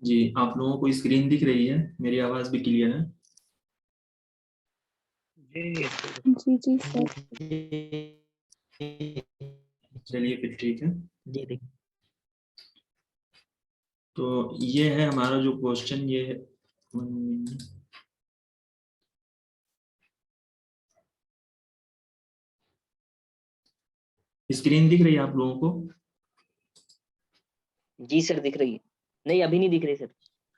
जी, आप लोगों को स्क्रीन दिख रही है? मेरी आवाज भी क्लियर है? जी जी सर। चलिए फिर ठीक है। जी देख। तो ये है हमारा जो क्वेश्चन, ये है स्क्रीन दिख रही है आप लोगों को? जी सर दिख रही है। नहीं अभी नहीं दिख रही सर।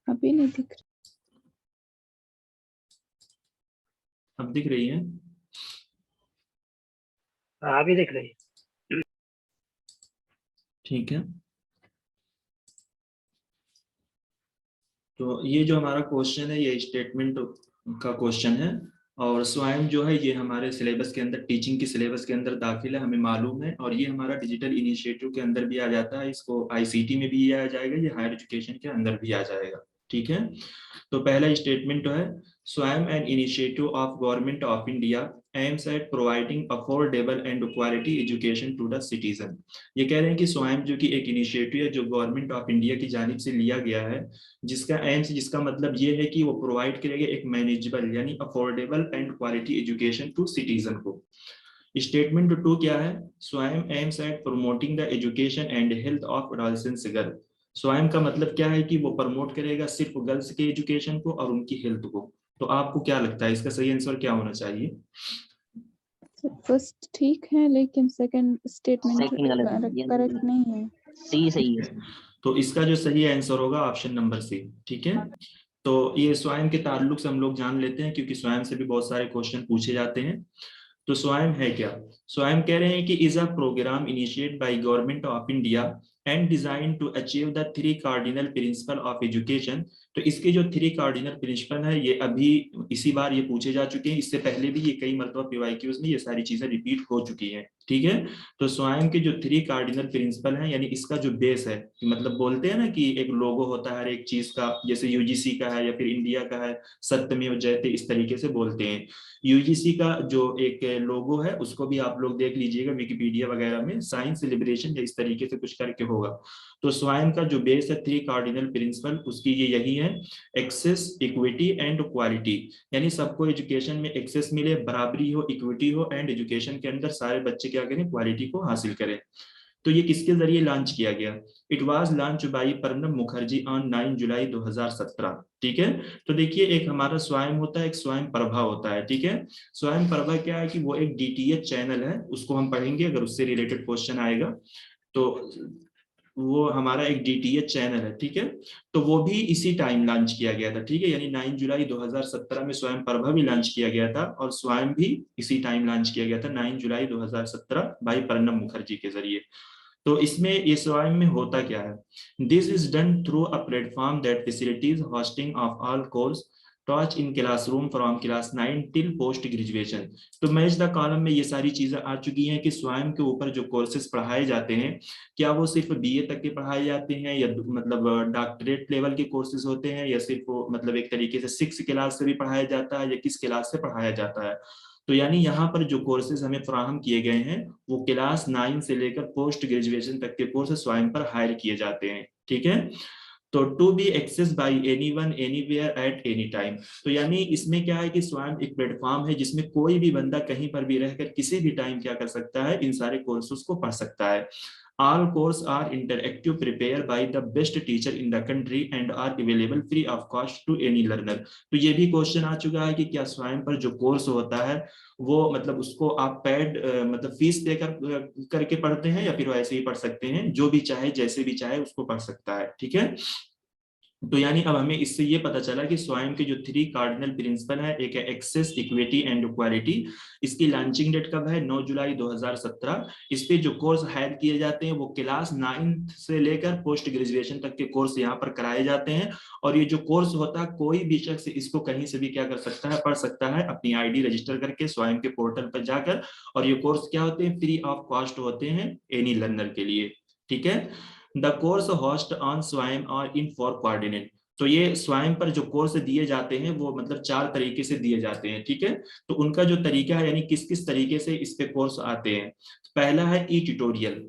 अभी नहीं दिख अब दिख रही है? अभी दिख रही है। ठीक है। तो ये जो हमारा क्वेश्चन है ये स्टेटमेंट का क्वेश्चन है, और स्वयं जो है ये हमारे सिलेबस के अंदर, टीचिंग के सिलेबस के अंदर दाखिल है, हमें मालूम है। और ये हमारा डिजिटल इनिशिएटिव के अंदर भी आ जाता है, इसको आईसीटी में भी आ जाएगा, ये हायर एजुकेशन के अंदर भी आ जाएगा। ठीक है। तो पहला स्टेटमेंट तो है, Swayam an initiative of government of India aims at providing affordable and quality education to the citizen. ये कह रहे हैं कि स्वयं जो कि एक इनिशिएटिव है जो गवर्नमेंट ऑफ इंडिया की जानिब से लिया गया है, जिसका एम्स, जिसका मतलब ये है कि वो प्रोवाइड करेगा एक मैनेजेबल यानी affordable and quality education to citizen को। स्टेटमेंट टू क्या है, Swayam aims at promoting the education and health of adolescence girl. Swayam का मतलब क्या है कि वो प्रमोट करेगा सिर्फ गर्ल्स के एजुकेशन को और उनकी हेल्थ को। तो आपको क्या लगता है इसका सही आंसर क्या होना चाहिए? सर। फर्स्ट ठीक है लेकिन सेकंड स्टेटमेंट सेकंड गलत है, ये करेक्ट नहीं है। सी सही है। तो इसका जो सही आंसर होगा ऑप्शन नंबर सी। ठीक है। तो ये स्वयं के ताल्लुक से हम लोग जान लेते हैं, क्योंकि स्वयं से भी बहुत सारे क्वेश्चन पूछे जाते हैं। तो स्वयं है क्या? स्वयं कह रहे हैं कि is a programme initiate by government of India and design to achieve the three cardinal principle of education. तो इसके जो थ्री कार्डिनल प्रिंसिपल है ये अभी इसी बार ये पूछे जा चुके हैं, इससे पहले भी ये कई मरतबा पीवाईक्यूज में ये सारी चीजें रिपीट हो चुकी हैं। ठीक है। तो स्वयं के जो थ्री कार्डिनल प्रिंसिपल हैं, यानी इसका जो बेस है, मतलब बोलते हैं ना कि एक लोगो होता है हर एक चीज का, जैसे यूजीसी का है या फिर इंडिया का है, सत्यमेव जयते, इस तरीके से बोलते हैं। यूजीसी का जो एक लोगो है उसको भी आप लोग देख लीजिएगा विकिपीडिया वगैरह में, साइंस लिबरेशन या इस तरीके से कुछ करके होगा। तो स्वयं का जो बेस है थ्री कार्डिनल प्रिंसिपल, उसकी ये यही है, एक्सेस, इक्विटी एंड क्वालिटी। यानी सबको एजुकेशन में एक्सेस मिले, बराबरी हो, इक्विटी हो, एंड एजुकेशन के अंदर सारे बच्चे क्या करें, क्वालिटी को हासिल करें। तो ये किसके जरिए लॉन्च किया गया? It was launch by Pranab Mukherjee on 9 जुलाई 2017। ठीक है। तो देखिए, एक हमारा स्वयं होता है, एक स्वयं प्रभा होता है। ठीक है। स्वयं प्रभा क्या है कि वो एक डीटीएच चैनल है, उसको हम पढ़ेंगे अगर उससे रिलेटेड क्वेश्चन आएगा तो। वो हमारा एक डीटीएच चैनल है। ठीक है। तो वो भी इसी टाइम लॉन्च किया गया था। ठीक है। यानी 9 जुलाई 2017 में स्वयं प्रभा भी लॉन्च किया गया था, और स्वयं भी इसी टाइम लॉन्च किया गया था 9 जुलाई 2017 बाई प्रणब मुखर्जी के जरिए। तो इसमें ये स्वयं में होता क्या है, this is done through a platform that facilities hosting of all course टॉच in classroom from class 9 till post graduation. तो मैच द कॉलम में ये सारी चीजें आ चुकी हैं कि स्वयं के ऊपर जो कोर्सेज पढ़ाए जाते हैं, क्या वो सिर्फ बीए तक के पढ़ाए जाते हैं, या मतलब डॉक्टरेट लेवल के कोर्सेज होते हैं, या सिर्फ मतलब एक तरीके से 6 क्लास से भी पढ़ाया जाता है, या किस क्लास से पढ़ाया जाता है। तो यानी यहाँ पर जो कोर्सेज हमें फ्राहम किए गए हैं वो क्लास 9 से लेकर पोस्ट ग्रेजुएशन तक के कोर्स स्वयं पर हायर किए जाते हैं। ठीक है। तो to be access by anyone anywhere at any time. तो यानी इसमें क्या है कि स्वयं एक प्लेटफॉर्म है जिसमें कोई भी बंदा कहीं पर भी रहकर किसी भी टाइम क्या कर सकता है, इन सारे कोर्सेज को पढ़ सकता है। All courses are interactive, prepared by the best teacher in the country and are available free of cost to any learner। तो ये भी क्वेश्चन आ चुका है कि क्या स्वयं पर जो कोर्स होता है वो मतलब उसको आप पेड मतलब फीस देकर करके पढ़ते हैं, या फिर वैसे ही पढ़ सकते हैं, जो भी चाहे जैसे भी चाहे उसको पढ़ सकता है। ठीक है। तो यानी अब हमें इससे ये पता चला कि स्वयं के जो थ्री कार्डिनल प्रिंसिपल है, एक है एक्सेस, इक्विटी एंड क्वालिटी। इसकी लॉन्चिंग डेट कब है? 9 जुलाई 2017। इस पे जो कोर्स हायर किए जाते हैं वो क्लास 9 से लेकर पोस्ट ग्रेजुएशन तक के कोर्स यहाँ पर कराए जाते हैं। और ये जो कोर्स होता है कोई भी शख्स इसको कहीं से भी क्या कर सकता है, पढ़ सकता है, अपनी आईडी रजिस्टर करके स्वयं के पोर्टल पर जाकर। और ये कोर्स क्या होते हैं, फ्री ऑफ कॉस्ट होते हैं एनी लर्नर के लिए। ठीक है। द कोर्स होस्ट ऑन स्वयं और इन फॉर कोऑर्डिनेट। तो ये स्वयं पर जो कोर्स दिए जाते हैं वो मतलब 4 तरीके से दिए जाते हैं। ठीक है। तो उनका जो तरीका है, यानी किस किस तरीके से इस पे कोर्स आते हैं। पहला है ई ट्यूटोरियल।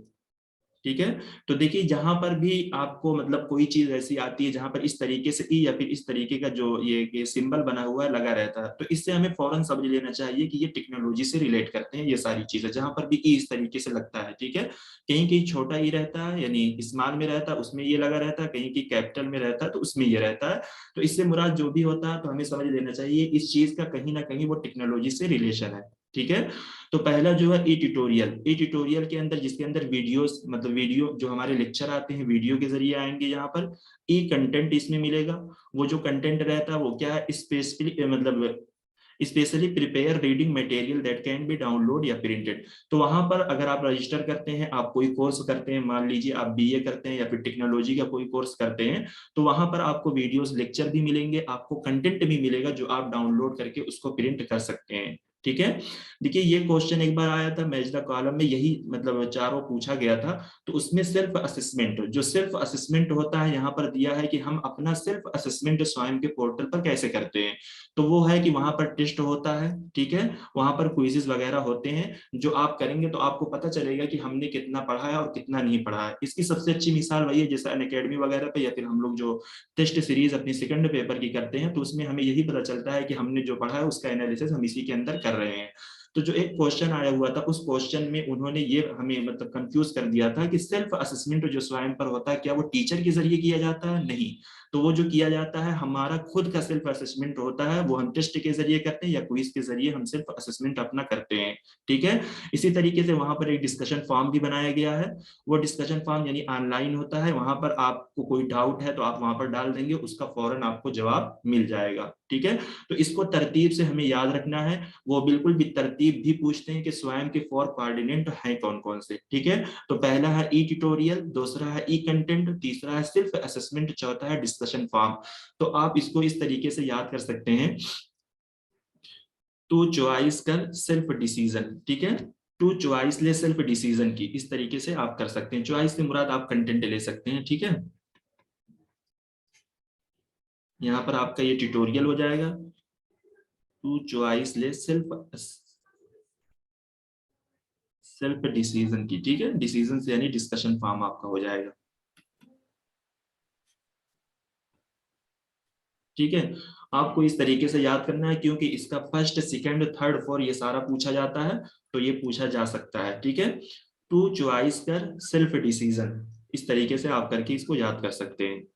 ठीक है। तो देखिए जहां पर भी आपको मतलब कोई चीज ऐसी आती है जहां पर इस तरीके से ई या फिर इस तरीके का जो ये सिंबल बना हुआ है लगा रहता है, तो इससे हमें फौरन समझ लेना चाहिए कि ये टेक्नोलॉजी से रिलेट करते हैं ये सारी चीजें। जहां पर भी ई इस तरीके से लगता है, ठीक है, कहीं कहीं छोटा ई रहता है यानी स्मॉल में रहता है उसमें ये लगा रहता है, कहीं कहीं कैपिटल में रहता है तो उसमें ये रहता है। तो इससे मुराद जो भी होता है तो हमें समझ लेना चाहिए इस चीज का कहीं ना कहीं वो टेक्नोलॉजी से रिलेशन है, ठीक है। तो पहला जो है ई ट्यूटोरियल के अंदर, जिसके अंदर वीडियोस मतलब वीडियो जो हमारे लेक्चर आते हैं वीडियो के जरिए आएंगे। यहाँ पर ई कंटेंट इसमें मिलेगा, वो जो कंटेंट रहता है वो क्या है, specially prepare reading material that can be download या प्रिंटेड। तो वहां पर अगर आप रजिस्टर करते हैं, आप कोई कोर्स करते हैं, मान लीजिए आप बीए करते हैं या फिर टेक्नोलॉजी का कोई कोर्स करते हैं, तो वहां पर आपको वीडियोस लेक्चर भी मिलेंगे, आपको कंटेंट भी मिलेगा जो आप डाउनलोड करके उसको प्रिंट कर सकते हैं, ठीक है। देखिए ये क्वेश्चन एक बार आया था मैच द कॉलम में, यही मतलब चारों पूछा गया था। तो उसमें सेल्फ असेसमेंट, जो सेल्फ असेसमेंट होता है यहाँ पर दिया है कि हम अपना सेल्फ असेसमेंट स्वयं के पोर्टल पर कैसे करते हैं। तो वो है कि वहां पर टेस्ट होता है, ठीक है, वहां पर क्विजेस वगैरह होते हैं जो आप करेंगे तो आपको पता चलेगा कि हमने कितना पढ़ा है और कितना नहीं पढ़ा है। इसकी सबसे अच्छी मिसाल वही है जैसे अनअकैडमी वगैरह पे या फिर हम लोग जो टेस्ट सीरीज अपनी सेकंड पेपर की करते हैं, तो उसमें हमें यही पता चलता है कि हमने जो पढ़ा है उसका एनालिसिस हम इसी के अंदर कर रहे हैं। तो जो एक क्वेश्चन आया हुआ था उस क्वेश्चन में उन्होंने ये हमें मतलब कंफ्यूज कर दिया था कि सेल्फ असेसमेंट जो स्वयं पर होता है क्या वो टीचर के जरिए किया जाता है, नहीं। तो वो जो किया जाता है हमारा खुद का सेल्फ असेसमेंट होता है, वो हम टेस्ट के जरिए करते हैं या क्विज के जरिए हम सेल्फ असेसमेंट अपना करते हैं, ठीक है। इसी तरीके से वहां पर एक डिस्कशन फॉर्म भी बनाया गया है। वो डिस्कशन फॉर्म यानी ऑनलाइन होता है, वहां पर आपको कोई डाउट है तो आप वहां पर डाल देंगे, उसका फौरन आपको जवाब मिल जाएगा, ठीक है। तो इसको तरतीब से हमें याद रखना है। वो बिल्कुल भी तरतीब भी पूछते हैं कि स्वयं के 4 कोऑर्डिनेट हैं कौन कौन से, ठीक है। तो पहला है ई ट्यूटोरियल, दूसरा है ई कंटेंट, तीसरा है सेल्फ असेसमेंट, चौथा है डिस्कशन फॉर्म। तो आप इसको इस तरीके से याद कर सकते हैं, टू चॉइस कर सेल्फ डिसीजन, ठीक है। टू चॉइस ले सेल्फ डिसीजन की, इस तरीके से आप कर सकते हैं। चॉइस से मुराद आप कंटेंट ले सकते हैं, ठीक है। यहाँ पर आपका ये ट्यूटोरियल हो जाएगा, टू चॉइस ले सेल्फ डिसीजन की, ठीक है। डिसीजन से यानी डिस्कशन फॉर्म आपका हो जाएगा, ठीक है। आपको इस तरीके से याद करना है क्योंकि इसका फर्स्ट सेकंड थर्ड फोर ये सारा पूछा जाता है, तो ये पूछा जा सकता है, ठीक है। टू चॉइस कर सेल्फ डिसीजन, इस तरीके से आप करके इसको याद कर सकते हैं।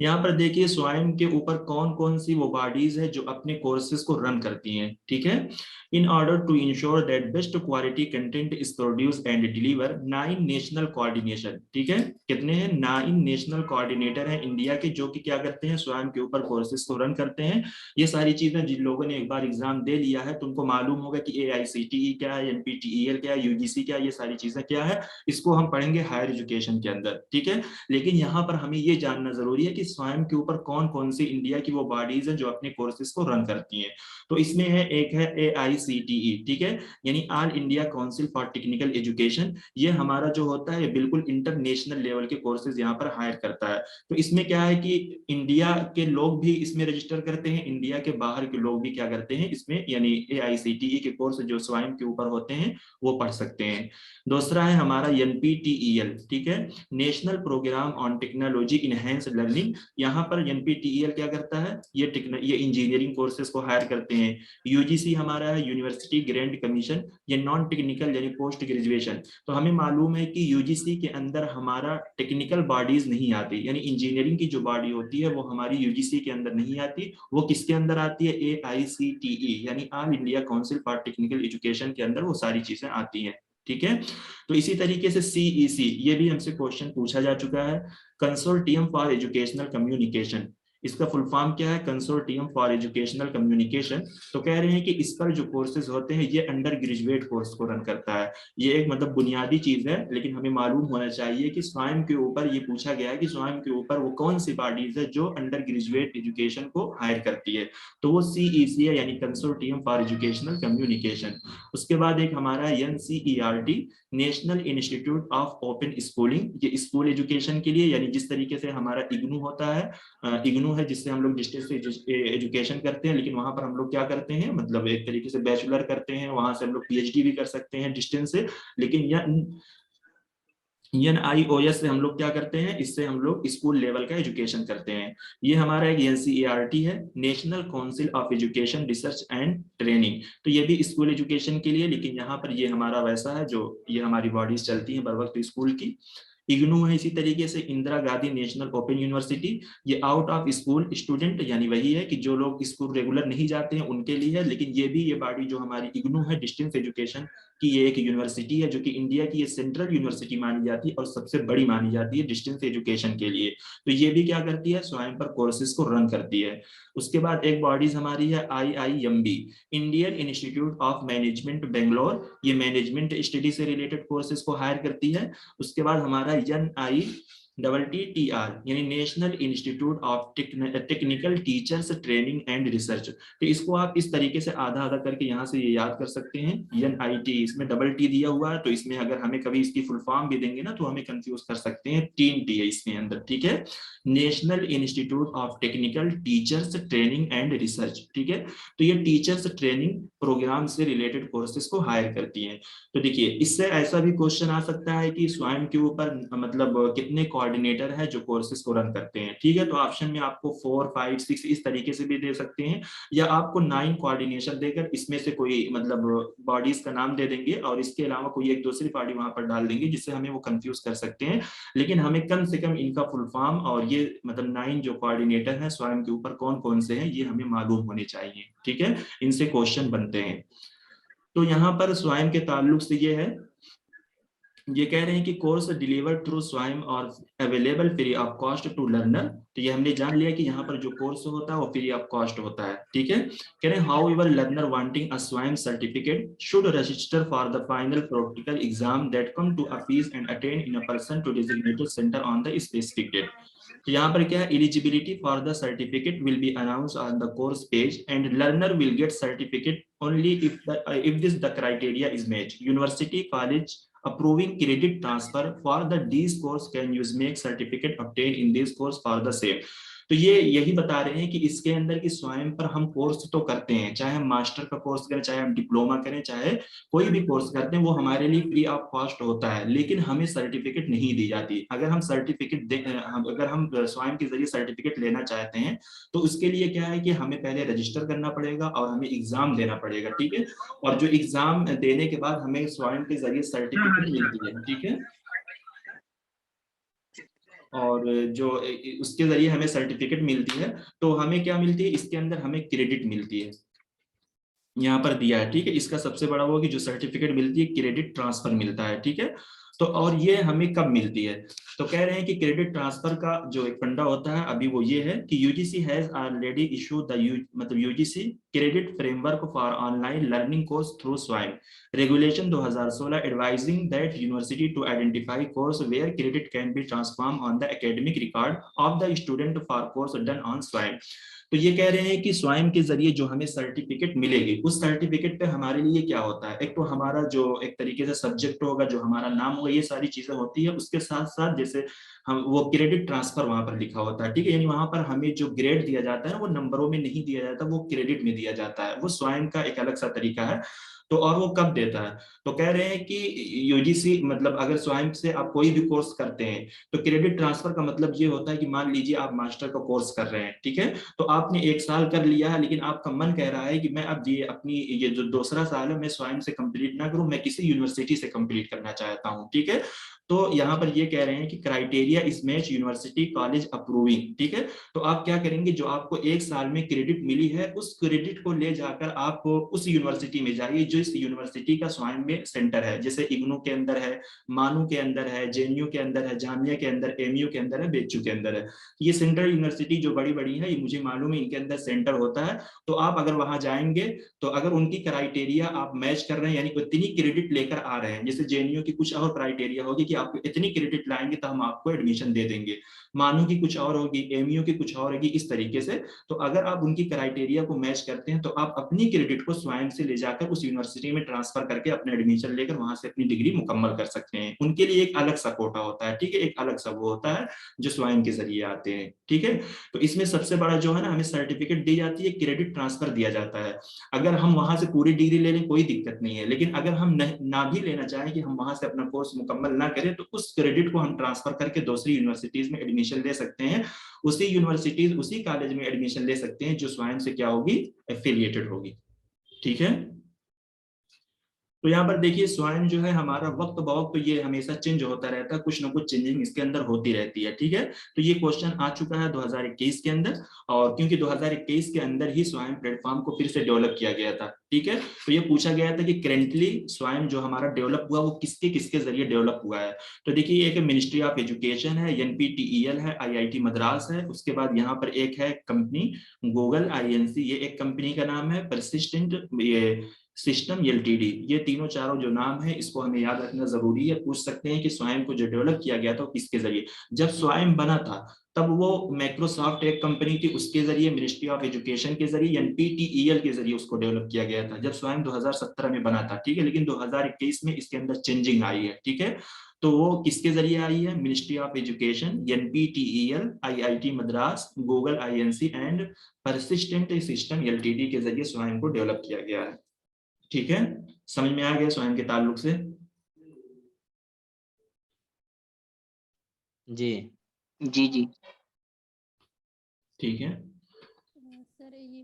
यहाँ पर देखिए स्वयं के ऊपर कौन कौन सी वो बॉडीज है जो अपने कोर्सेज को रन करती हैं, ठीक है। In order to ensure that best quality content is produce and deliver 9 national coordination, ठीक है। कितने हैं, 9 नेशनल कोऑर्डिनेटर हैं इंडिया के जो कि क्या करते हैं, स्वयं के ऊपर कोर्सेज को रन करते हैं। ये सारी चीजें जिन लोगों ने एक बार एग्जाम दे लिया है तो उनको मालूम होगा कि AICTE क्या है, NPTEL क्या है, UGC क्या है, ये सारी चीजें क्या है, इसको हम पढ़ेंगे हायर एजुकेशन के अंदर, ठीक है। लेकिन यहाँ पर हमें ये जानना जरूरी है कि स्वयं के ऊपर कौन कौन सी इंडिया की वो बॉडीज हैं जो अपने कोर्सेज को रन करती हैं। तो इसमें है एक है AICTE, ठीक है, यानी all India council for technical education. ये हमारा जो होता है बिल्कुल इंटरनेशनल लेवल के कोर्सेज यहाँ पर हायर करता है। तो इसमें क्या है कि इंडिया के लोग भी इसमें रजिस्टर करते हैं, इंडिया के बाहर के लोग भी क्या करते हैं इसमें यानी AICTE के कोर्स जो स्वयं के ऊपर होते हैं वो पढ़ सकते हैं। दूसरा है हमारा NPTEL, ठीक है, national programme on technology enhance learning. यहाँ पर NPTEL क्या करता है, ये इंजीनियरिंग कोर्सेज को हायर करते हैं। UGC हमारा है यूनिवर्सिटी ग्रेंट कमीशन, ये नॉन टेक्निकल यानी पोस्ट ग्रेजुएशन। तो हमें मालूम है कि UGC के अंदर हमारा टेक्निकल बॉडीज नहीं आती, यानी इंजीनियरिंग की जो बॉडी होती है वो हमारी UGC के अंदर नहीं आती, वो किसके अंदर आती है, AICTE यानी all India council for technical education के अंदर वो सारी चीजें आती हैं, ठीक है। तो इसी तरीके से CEC, ये भी हमसे क्वेश्चन पूछा जा चुका है, कंसोर्टियम फॉर एजुकेशनल कम्युनिकेशन। इसका फुल फॉर्म क्या है, कंसोर्टियम फॉर एजुकेशनल कम्युनिकेशन। तो कह रहे हैं कि इस पर जो कोर्सेज होते हैं ये अंडर ग्रेजुएट कोर्स को रन करता है। ये एक मतलब बुनियादी चीज है, लेकिन हमें मालूम होना चाहिए कि स्वयं के ऊपर ये पूछा गया है कि स्वयं के ऊपर वो कौन सी बॉडीज है जो अंडर ग्रेजुएट एजुकेशन को हायर करती है। तो वो CEC है यानी कंसोर्टियम फॉर एजुकेशनल कम्युनिकेशन। उसके बाद एक हमारा NCERT, national institute of open schooling, ये स्कूल एजुकेशन के लिए यानी जिस तरीके से हमारा इग्नू होता है, इग्नू है जिससे हम लोग डिस्टेंस एजुकेशन करते हैं, लेकिन वहां पर हम लोग क्या करते हैं मतलब एक तरीके से बैचलर करते हैं, वहां से हम लोग PhD भी कर सकते हैं डिस्टेंस से। लेकिन NIOS से हम लोग क्या करते हैं, इससे हम लोग स्कूल लेवल का एजुकेशन करते हैं। ये हमारा एक NCERT है, national council of education research and training. तो ये भी स्कूल एजुकेशन के लिए, लेकिन यहाँ पर ये हमारा वैसा है जो ये हमारी बॉडीज चलती हैं बर वक्त स्कूल की। इग्नू है इसी तरीके से, Indira Gandhi national open university, ये आउट ऑफ स्कूल स्टूडेंट, यानी वही है कि जो लोग स्कूल रेगुलर नहीं जाते हैं उनके लिए है। लेकिन ये भी, ये बॉडी जो हमारी इग्नू है, डिस्टेंस एजुकेशन की ये एक यूनिवर्सिटी है जो कि इंडिया की ये सेंट्रल यूनिवर्सिटी मानी जाती है और सबसे बड़ी मानी जाती है डिस्टेंस एजुकेशन के लिए। तो ये भी क्या करती है, स्वयं पर कोर्सेज को रन करती है। उसके बाद एक बॉडीज हमारी है IIMB, Indian institute of management Bangalore, ये मैनेजमेंट स्टडी से रिलेटेड कोर्सेज को हायर करती है। उसके बाद हमारा NITTR यानी national institute of technical teachers training and research. तो इसको आप इस तरीके से आधा आधा करके यहाँ से ये याद कर सकते हैं। NIT, इसमें डबल T दिया हुआ है, तो इसमें अगर हमें कभी इसकी फुल फॉर्म भी देंगे ना तो हमें कंफ्यूज कर सकते हैं, 3 T है इसके अंदर, ठीक है। National institute of technical teachers training and research, ठीक है। तो ये टीचर्स ट्रेनिंग प्रोग्राम से रिलेटेड कोर्सेज को हायर करती हैं। तो देखिए, इससे ऐसा भी क्वेश्चन आ सकता है कि स्वयं के ऊपर मतलब कितने कोऑर्डिनेटर है जो कोर्सेज को रन करते हैं, ठीक है। तो ऑप्शन में आपको 4, 5, 6 इस तरीके से भी दे सकते हैं, या आपको 9 कोऑर्डिनेशन देकर इसमें से कोई मतलब बॉडीज का नाम दे देंगे और इसके अलावा कोई एक दूसरी बॉडी वहां पर डाल देंगे, जिससे हमें वो कंफ्यूज कर सकते हैं। लेकिन हमें कम से कम इनका फुल फॉर्म और ये मतलब 9 जो कोऑर्डिनेटर है स्वयं के ऊपर कौन कौन से हैं ये हमें मालूम होने चाहिए, ठीक है। इनसे क्वेश्चन बनते हैं। तो यहाँ पर स्वयं के ताल्लुक से ये है, ये कह रहे हैं कि कोर्स डिलीवर्ड थ्रू स्वयं और available free of cost to learner. तो ये हमने जान लिया कि यहाँ पर जो कोर्स होता है वो फ्री ऑफ कॉस्ट होता है, ठीक है। कह रहे हैं however learner wanting a Swayam certificate should register for the final practical exam that come to a fees and attend in a person to designated centre on the specific date. तो यहाँ पर क्या है, eligibility for the certificate will be announced on the course page and learner will get certificate only if this the criteria is met. University college approving credit transfer for the these course can use make certificate obtained in this course for the same। तो ये यही बता रहे हैं कि इसके अंदर की स्वयं पर हम कोर्स तो करते हैं, चाहे हम मास्टर का कोर्स करें, चाहे हम डिप्लोमा करें, चाहे कोई भी कोर्स करते हैं, वो हमारे लिए फ्री ऑफ कॉस्ट होता है, लेकिन हमें सर्टिफिकेट नहीं दी जाती। अगर हम अगर हम स्वयं के जरिए सर्टिफिकेट लेना चाहते हैं तो उसके लिए क्या है कि हमें पहले रजिस्टर करना पड़ेगा और हमें एग्जाम देना पड़ेगा, ठीक है। और जो एग्जाम देने के बाद हमें स्वयं के जरिए सर्टिफिकेट मिलती है, ठीक है। और जो उसके जरिए हमें सर्टिफिकेट मिलती है, तो हमें क्या मिलती है, इसके अंदर हमें क्रेडिट मिलती है, यहाँ पर दिया है, ठीक है। इसका सबसे बड़ा वो कि जो सर्टिफिकेट मिलती है क्रेडिट ट्रांसफर मिलता है, ठीक है। तो और ये हमें कब मिलती है, तो कह रहे हैं कि क्रेडिट ट्रांसफर का जो एक फंडा होता है अभी वो ये है कि UGC has already issue the मतलब UGC credit framework for online learning course through Swayam regulation 2016 advising that university to identify course where credit can be transform on the academic record of the student for course done on Swayam. तो ये कह रहे हैं कि स्वयं के जरिए जो हमें सर्टिफिकेट मिलेगी, उस सर्टिफिकेट पे हमारे लिए क्या होता है, एक तो हमारा जो एक तरीके से सब्जेक्ट होगा, जो हमारा नाम होगा, ये सारी चीजें होती है। उसके साथ साथ जैसे हम वो क्रेडिट ट्रांसफर वहां पर लिखा होता है, ठीक है। यानी वहां पर हमें जो ग्रेड दिया जाता है वो नंबरों में नहीं दिया जाता, वो क्रेडिट में दिया जाता है। वो स्वयं का एक अलग सा तरीका है। तो और वो कब देता है, तो कह रहे हैं कि यूजीसी मतलब अगर स्वयं से आप कोई भी कोर्स करते हैं तो क्रेडिट ट्रांसफर का मतलब ये होता है कि मान लीजिए आप मास्टर का कोर्स कर रहे हैं, ठीक है। तो आपने 1 साल कर लिया है, लेकिन आपका मन कह रहा है कि मैं अब ये अपनी ये जो दूसरा साल है मैं स्वयं से कंप्लीट ना करूं, मैं किसी यूनिवर्सिटी से कंप्लीट करना चाहता हूं, ठीक है। तो यहाँ पर ये कह रहे हैं कि criteria is match university college approving, ठीक है। तो आप क्या करेंगे, जो आपको 1 साल में क्रेडिट मिली है उस क्रेडिट को ले जाकर आप उस यूनिवर्सिटी में जाइए जो इस यूनिवर्सिटी का स्वयं में सेंटर है, जैसे इग्नू के अंदर है, मानू के अंदर है, जेएनयू के अंदर है, जामिया के अंदर, एमयू के अंदर है, बेचू के अंदर है। ये सेंट्रल यूनिवर्सिटी जो बड़ी बड़ी है, ये मुझे मालूम है इनके अंदर सेंटर होता है। तो आप अगर वहां जाएंगे तो अगर उनकी क्राइटेरिया आप मैच कर रहे हैं, यानी इतनी क्रेडिट लेकर आ रहे हैं, जैसे जेएनयू की कुछ और क्राइटेरिया होगी कि आप इतनी क्रेडिट लाएंगे तो हम आपको एडमिशन दे देंगे, मानू की कुछ और होगी, एमयू की कुछ और होगी, इस तरीके से। तो अगर आप उनकी क्राइटेरिया को मैच करते हैं तो आप अपनी क्रेडिट को स्वयं से ले जाकर उस यूनिवर्सिटी में ट्रांसफर करके अपना एडमिशन लेकर वहां से अपनी डिग्री मुकम्मल कर सकते हैं। उनके लिए एक अलग सा कोटा होता है, ठीक है, एक अलग सा वो होता है जो स्वयं के जरिए आते हैं, ठीक है। तो इसमें सबसे बड़ा जो है ना, हमें सर्टिफिकेट दी जाती है, क्रेडिट ट्रांसफर दिया जाता है। अगर हम वहां से पूरी डिग्री ले लें कोई दिक्कत नहीं है, लेकिन अगर हम ना भी लेना चाहें कि हम वहां से अपना कोर्स मुकम्मल ना करें लगे तो उस क्रेडिट को हम ट्रांसफर करके दूसरी यूनिवर्सिटीज में एडमिशन ले सकते हैं, उसी यूनिवर्सिटीज उसी कॉलेज में एडमिशन ले सकते हैं जो स्वयं से क्या होगी, एफिलिएटेड होगी। ठीक है, तो यहाँ पर देखिए स्वयं जो है हमारा वक्त बवक्त तो ये हमेशा चेंज होता रहता है, कुछ ना कुछ चेंजिंग इसके अंदर होती रहती है। ठीक है, तो ये क्वेश्चन आ चुका है 2021 के अंदर, और क्योंकि 2021 के अंदर ही स्वयं प्लेटफॉर्म को फिर से डेवलप किया गया था। ठीक है, तो ये पूछा गया था कि करेंटली स्वयं जो हमारा डेवलप हुआ वो किसके किसके जरिए डेवलप हुआ है। तो देखिए एक मिनिस्ट्री ऑफ एजुकेशन है, NPTEL है, IIT मद्रास है, उसके बाद यहाँ पर एक है कंपनी गूगल INC, ये एक कंपनी का नाम है, परसिस्टेंट सिस्टम LTD, ये तीनों चारों जो नाम है इसको हमें याद रखना जरूरी है। पूछ सकते हैं कि स्वयं को जो डेवलप किया गया था किसके जरिए। जब स्वयं बना था तब वो माइक्रोसॉफ्ट एक कंपनी थी, उसके जरिए मिनिस्ट्री ऑफ एजुकेशन के जरिए NPTEL के जरिए उसको डेवलप किया गया था, जब स्वयं 2017 में बना था। ठीक है, लेकिन 2021 में इसके अंदर चेंजिंग आई है। ठीक है, तो वो किसके जरिए आई है, ministry of education, NPTEL, IIT Madras, Google INC and persistent system LTD के जरिए स्वयं को डेवलप किया गया है। ठीक है, समझ में आ गया स्वयं के ताल्लुक से? जी जी सर ठीक है, ये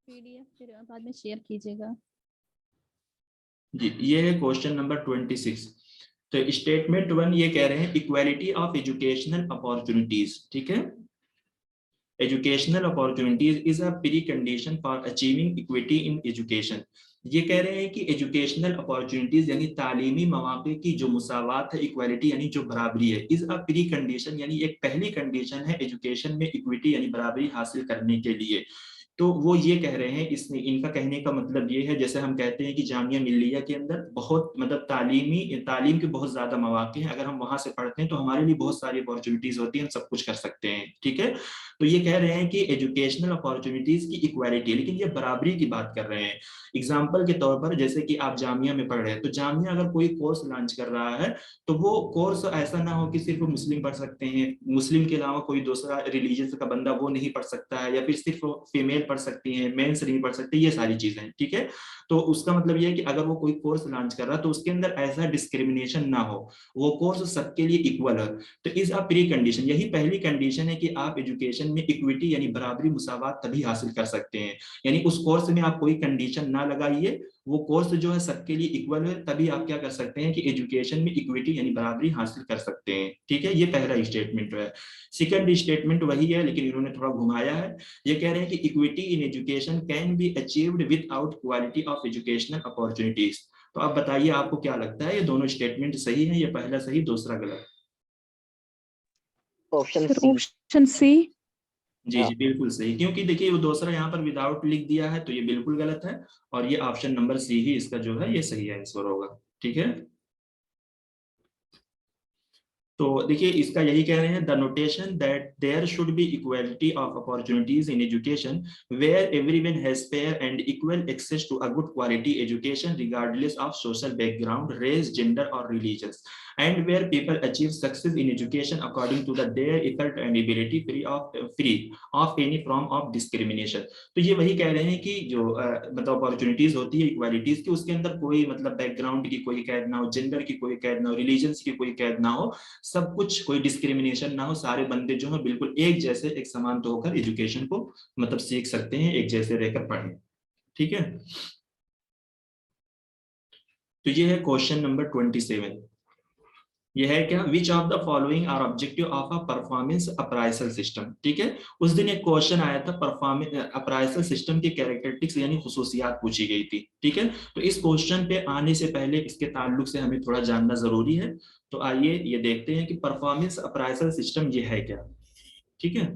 PDF फिर बाद में शेयर कीजिएगा। जी ये है क्वेश्चन नंबर 26। तो स्टेटमेंट 1 ये कह रहे हैं इक्वालिटी ऑफ एजुकेशनल अपॉर्चुनिटीज। ठीक है, educational opportunities is a pre condition for achieving equity in education. ये कह रहे हैं कि एजुकेशनल अपॉर्चुनिटीज यानी तालीमी मौके की जो मुसावात है, इक्वालिटी यानी जो बराबरी है, इज अ प्री कंडीशन यानी एक पहली कंडीशन है एजुकेशन में इक्विटी यानी बराबरी हासिल करने के लिए। तो वो ये कह रहे हैं, इसमें इनका कहने का मतलब ये है, जैसे हम कहते हैं कि जामिया मिल्लिया के अंदर बहुत मतलब तालीम के बहुत ज्यादा मौके हैं, अगर हम वहां से पढ़ते हैं तो हमारे लिए बहुत सारी अपॉर्चुनिटीज होती हैं, हम सब कुछ कर सकते हैं। ठीक है, तो ये कह रहे हैं कि एजुकेशनल अपॉर्चुनिटीज की इक्वालिटी, लेकिन ये बराबरी की बात कर रहे हैं। एग्जाम्पल के तौर पर जैसे कि आप जामिया में पढ़ रहे हैं, तो जामिया अगर कोई कोर्स लॉन्च कर रहा है तो वो कोर्स ऐसा ना हो कि सिर्फ मुस्लिम पढ़ सकते हैं, मुस्लिम के अलावा कोई दूसरा रिलीजियस का बंदा वो नहीं पढ़ सकता है, या फिर सिर्फ फीमेल पढ़ सकती हैं, मेंस नहीं पढ़ सकते, ये सारी चीजें। ठीक है, तो उसका मतलब ये है कि अगर वो कोई कोर्स लॉन्च कर रहा है तो उसके अंदर ऐसा डिस्क्रिमिनेशन ना हो, वो कोर्स सबके लिए इक्वल है। तो इज अ प्री कंडीशन, यही पहली कंडीशन है कि आप एजुकेशन में इक्विटी यानी बराबरी मुसावात तभी हासिल कर सकते हैं। यानी उस कोर्स में आप कोई कंडीशन ना लगाइए, वो कोर्स जो है सबके लिए इक्वल है, तभी आप क्या कर सकते हैं कि एजुकेशन में इक्विटी यानी बराबरी हासिल कर सकते हैं। ठीक है, ये पहला स्टेटमेंट है। सेकंड स्टेटमेंट वही है लेकिन इन्होंने थोड़ा घुमाया है। ये कह रहे हैं कि equity in education can be achieved without quality of educational opportunities. तो आप बताइए आपको क्या लगता है, ये दोनों स्टेटमेंट सही है, ये पहला सही दूसरा गलत? Option C. जी जी बिल्कुल सही, क्योंकि देखिए वो दूसरा यहाँ पर विदाउट लिख दिया है तो ये बिल्कुल गलत है, और ये ऑप्शन नंबर सी ही इसका जो है ये सही आंसर होगा। ठीक है, तो देखिए इसका यही कह रहे हैं, the notation that there should be equality of opportunities in education where everyone has fair and equal access to a good quality education regardless of social background, race, gender और religion, and where people achieve success in education according to their effort and ability free of any form of discrimination। तो ये वही कह रहे हैं कि जो मतलब अपॉर्चुनिटीज होती है इक्वालिटीज की, उसके अंदर कोई मतलब बैकग्राउंड की कोई कैद ना हो, जेंडर की कोई कैद ना हो, रिलीजन की कोई कैद ना हो, सब कुछ कोई डिस्क्रिमिनेशन ना हो, सारे बंदे जो है बिल्कुल एक जैसे एक समान तो होकर एजुकेशन को मतलब सीख सकते हैं, एक जैसे रहकर पढ़ें। ठीक है, तो ये है क्वेश्चन नंबर 27। ये है क्या, which of the following are objective of a performance appraisal system. ठीक है, उस दिन एक क्वेश्चन आया था परफॉर्मेंस अप्राइसल सिस्टम की कैरेक्टरिस्टिक्स यानी खुसूसियात पूछी गई थी। ठीक है, तो इस क्वेश्चन पे आने से पहले इसके ताल्लुक से हमें थोड़ा जानना जरूरी है। तो आइए ये देखते हैं कि परफॉर्मेंस अप्राइसल सिस्टम ये है क्या। ठीक है,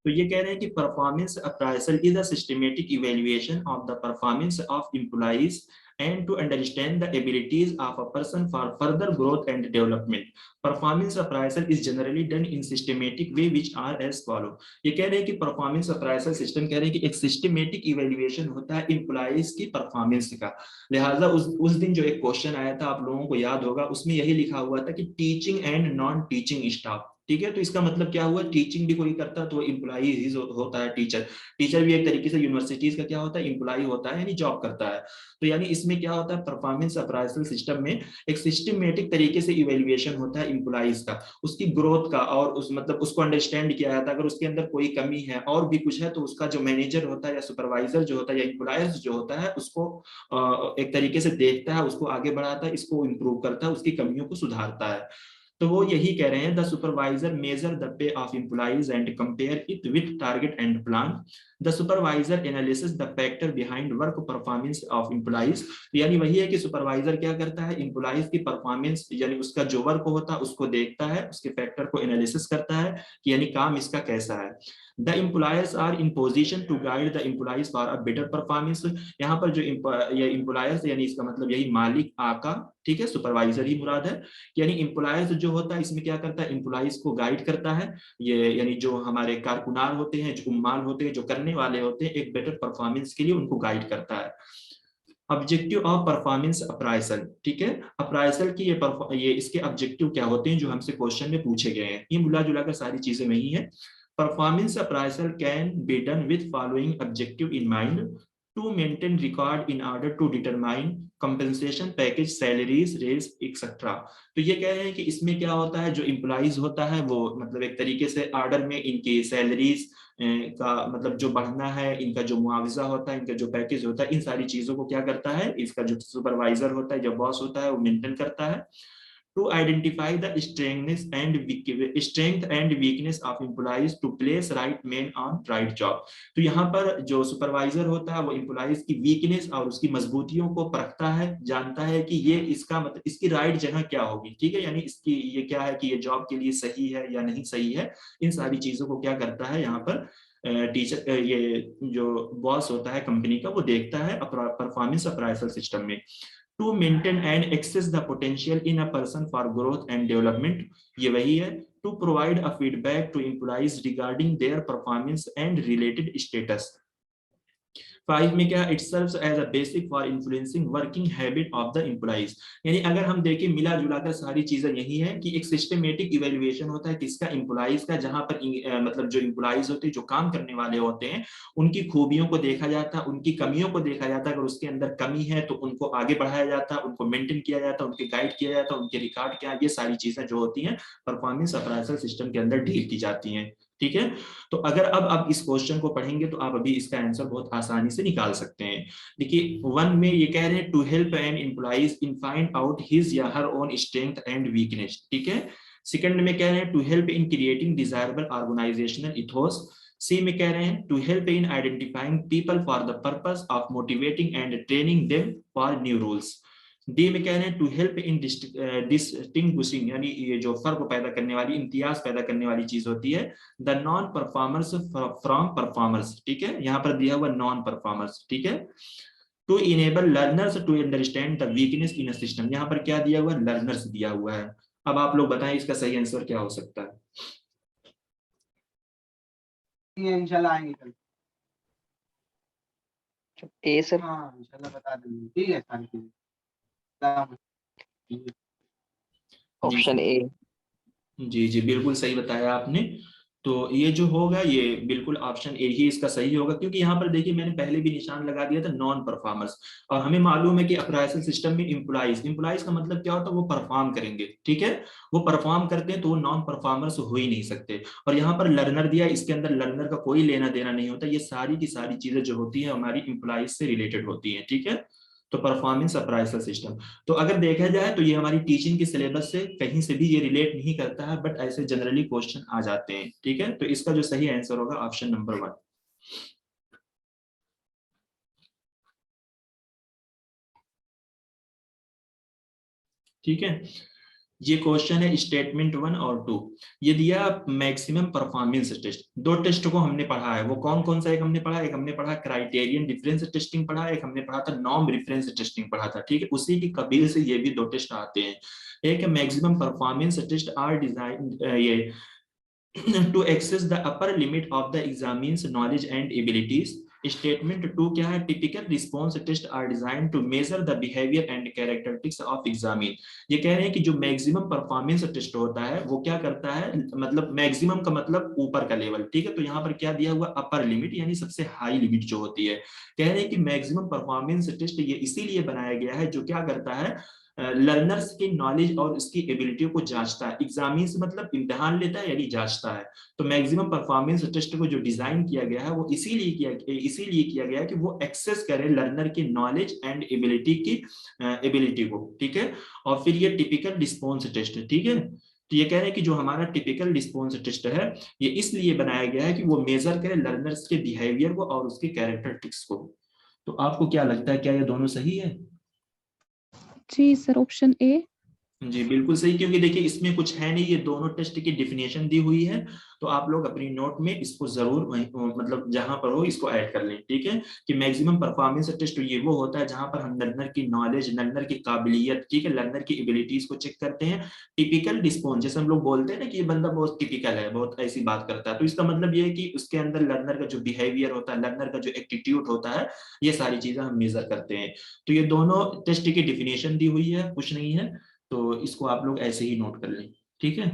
तो ये कह रहे हैं कि performance appraisal is a systematic evaluation of the performance of employees and to understand the abilities of a person for further growth and development. Performance appraisal is generally done in systematic way which are as follow। ये कह रहे हैं कि performance appraisal system कह रहे हैं कि एक सिस्टमेटिक इवैल्यूएशन होता है एम्प्लॉइज की परफॉर्मेंस का। लिहाजा उस दिन जो एक क्वेश्चन आया था आप लोगों को याद होगा, उसमें यही लिखा हुआ था कि teaching and non teaching staff, ठीक है। तो इसका मतलब क्या हुआ, टीचिंग भी कोई करता है तो एम्प्लॉई ही होता है टीचर। टीचर भी एक तरीके से यूनिवर्सिटीज का क्या होता है, एम्प्लॉई होता है, यानी जॉब करता है। तो यानी इसमें क्या होता है, परफॉर्मेंस अप्राइजल सिस्टम में एक सिस्टमेटिक तरीके से इवेल्युएशन होता है एम्प्लॉइज का, उसकी ग्रोथ का, और उस मतलब उसको अंडरस्टैंड किया जाता है। अगर उसके अंदर कोई कमी है और भी कुछ है तो उसका जो मैनेजर होता है या सुपरवाइजर जो होता है या एम्प्लॉयर्स जो होता है उसको एक तरीके से देखता है, उसको आगे बढ़ाता है, इसको इम्प्रूव करता है, उसकी कमियों को सुधारता है। तो वो यही कह रहे हैं, the supervisor measure the pay of employees and compare it with target and plan. The supervisor analysis the factor behind work performance of employees. यानी वही है कि सुपरवाइजर क्या करता है, एम्प्लॉइज की परफॉर्मेंस यानी उसका जो वर्क होता है उसको देखता है, उसके फैक्टर को एनालिसिस करता है कि यानी काम इसका कैसा है। The employers are in position to guide the employees for a better performance. यहाँ पर जो एम्प्लॉयर्स यानी इसका मतलब यही मालिक, आका, ठीक है, सुपरवाइजर ही मुराद है। यानी एम्प्लॉयर्स जो होता है इसमें क्या करता है, एम्प्लॉइज को गाइड करता है। ये यानी जो हमारे कारकुनार होते हैं, जो उम्माल होते हैं, जो करने वाले होते हैं, एक बेटर परफॉर्मेंस के लिए उनको गाइड करता है। ऑब्जेक्टिव ऑफ परफॉर्मेंस अप्राइसल, ठीक है। अप्राइसल की ये इसके ऑब्जेक्टिव क्या होते हैं जो हमसे क्वेश्चन में पूछे गए हैं, ये मिला जुला कर सारी चीजें वही है। Performance appraisal can be done with following objective in mind: to maintain record in order to determine compensation package, salaries, raise etcetera. तो ये कह रहे हैं कि इसमें क्या होता है, जो एम्प्लॉइज होता है वो मतलब एक तरीके से ऑर्डर में इनकी सैलरीज का मतलब जो बढ़ना है, इनका जो मुआवजा होता है, इनका जो पैकेज होता है, इन सारी चीजों को क्या करता है, इसका जो सुपरवाइजर होता है, जो बॉस होता है, वो मेंटेन करता है। To identify the strength and weakness of employees to place right man on right job. तो यहाँ पर जो सुपरवाइजर होता है वो एम्प्लॉइज की वीकनेस और उसकी मजबूतियों को परखता है, जानता है कि ये इसका मतलब इसकी राइट जगह क्या होगी, ठीक है, यानी इसकी ये क्या है कि ये जॉब के लिए सही है या नहीं सही है। इन सारी चीजों को क्या करता है यहाँ पर टीचर, ये जो बॉस होता है कंपनी का, वो देखता है परफॉर्मेंस अप्राइजल सिस्टम में। To maintain and access the potential in a person for growth and development, ये वही है। To provide a feedback to employees regarding their performance and related status. 5 में क्या, it serves as a basic for influencing working habit of the employees. यानी अगर हम देखें मिला जुला कर सारी चीजें यही है कि एक सिस्टमेटिक इवेल्युएशन होता है किसका, एम्प्लॉइज का, जहां पर मतलब जो एम्प्लॉइज होते हैं, जो काम करने वाले होते हैं, उनकी खूबियों को देखा जाता है, उनकी कमियों को देखा जाता है। अगर उसके अंदर कमी है तो उनको आगे बढ़ाया जाता है, उनको मेंटेन किया जाता है, उनके गाइड किया जाता है, उनके रिकॉर्ड क्या, ये सारी चीजें जो होती हैं परफॉर्मेंस अप्राइजल सिस्टम के अंदर डील की जाती हैं, ठीक है। तो अगर अब आप इस क्वेश्चन को पढ़ेंगे तो आप अभी इसका आंसर बहुत आसानी से निकाल सकते हैं। देखिए 1 में ये कह रहे हैं to help an employees in find out his या her own strength and weakness, ठीक है। सेकंड में कह रहे हैं to help in creating desirable organizational ethos. C में कह रहे हैं to help in identifying people for the purpose of motivating and training them for new rules. D में कह रहे हैं टू हेल्प इन डिस्टिंग्विशिंग, यानी ये जो फर्क पैदा करने वाली, इम्तियाज पैदा करने वाली चीज होती है, the non performers from performers, ठीक है, यहाँ पर दिया हुआ नॉन परफॉर्मर्स, ठीक है। To enable learners to understand the weakness in a system, यहाँ पर क्या दिया हुआ है, लर्नर्स दिया हुआ है। अब आप लोग बताएं इसका सही आंसर क्या हो सकता है। ये इंशाल्लाह आएंगे कल। ए सर। हाँ इंशाल्लाह बता देंगे, ठीक है सारी चीजें। Option A. जी जी बिल्कुल सही बताया आपने। तो ये जो होगा ये बिल्कुल ऑप्शन ए ही इसका सही होगा, क्योंकि यहाँ पर देखिए मैंने पहले भी निशान लगा दिया था नॉन परफॉर्मर्स, और हमें मालूम है कि अप्राइजल सिस्टम में एम्प्लॉइज का मतलब क्या होता है, वो परफॉर्म करेंगे, ठीक है, वो परफॉर्म करते हैं तो वो नॉन परफॉर्मर्स हो ही नहीं सकते। और यहाँ पर लर्नर दिया, इसके अंदर लर्नर का कोई लेना देना नहीं होता, ये सारी की सारी चीजें जो होती है हमारी एम्प्लॉइज से रिलेटेड होती है, ठीक है। तो परफॉर्मेंस अप्राइजल सिस्टम, तो अगर देखा जाए तो ये हमारी टीचिंग की सिलेबस से कहीं से भी ये रिलेट नहीं करता है, बट ऐसे जनरली क्वेश्चन आ जाते हैं, ठीक है। तो इसका जो सही आंसर होगा ऑप्शन नंबर 1, ठीक है। ये क्वेश्चन है स्टेटमेंट 1 और 2। ये दिया मैक्सिमम परफॉर्मेंस टेस्ट, दो टेस्ट को हमने पढ़ा है, वो कौन कौन सा, एक हमने पढ़ा, एक हमने पढ़ा क्राइटेरियन डिफरेंस टेस्टिंग पढ़ा, एक हमने पढ़ा था नॉर्म रेफरेंस टेस्टिंग पढ़ा था, ठीक है। उसी की कबील से ये भी दो टेस्ट आते हैं। एक maximum performance test are design ये to access the upper limit of the examine's knowledge and abilities, statement 2 क्या है? Typical response test are design to measure the behaviour and characteristics of examine. ये कह रहे हैं कि जो मैक्सिमम परफॉर्मेंस टेस्ट होता है वो क्या करता है, मतलब मैक्सिमम का मतलब ऊपर का लेवल, ठीक है। तो यहाँ पर क्या दिया हुआ, अपर लिमिट यानी सबसे हाई लिमिट जो होती है। कह रहे हैं कि मैक्सिमम परफॉर्मेंस टेस्ट ये इसीलिए बनाया गया है जो क्या करता है, लर्नर्स की नॉलेज और उसकी एबिलिटी को जांचता है। एग्जामिन से मतलब इम्तिहान लेता है यानी जांचता है। तो मैक्सिमम परफॉर्मेंस टेस्ट को जो डिजाइन किया गया है वो इसीलिए किया गया है कि वो एक्सेस करे लर्नर की नॉलेज एंड एबिलिटी को, ठीक है। और फिर ये टिपिकल रिस्पॉन्स टेस्ट है, ठीक है। तो ये कह रहे हैं कि जो हमारा टिपिकल रिस्पॉन्स टेस्ट है ये इसलिए बनाया गया है कि वो मेजर करे लर्नर्स के बिहेवियर को और उसके कैरेक्टरिस्टिक्स को। तो आपको क्या लगता है, क्या ये दोनों सही है? जी सर, ऑप्शन ए। जी बिल्कुल सही, क्योंकि देखिए इसमें कुछ है नहीं, ये दोनों टेस्ट की डिफिनेशन दी हुई है। तो आप लोग अपनी नोट में इसको जरूर मतलब जहां पर हो इसको ऐड कर लें, ठीक है। कि मैक्सिमम परफॉर्मेंस टेस्ट ये वो होता है जहां पर हम लर्नर की नॉलेज, लर्नर की काबिलियत, ठीक है, लर्नर की एबिलिटीज को चेक करते हैं। टिपिकल रिस्पॉन्स जैसे हम लोग बोलते हैं ना कि ये बंदा बहुत टिपिकल है, बहुत ऐसी बात करता है, तो इसका मतलब ये है कि उसके अंदर लर्नर का जो बिहेवियर होता है, लर्नर का जो एटीट्यूड होता है, ये सारी चीजें हम मेजर करते हैं। तो ये दोनों टेस्ट की डिफिनेशन दी हुई है, कुछ नहीं है। तो इसको आप लोग ऐसे ही नोट कर लें, ठीक है।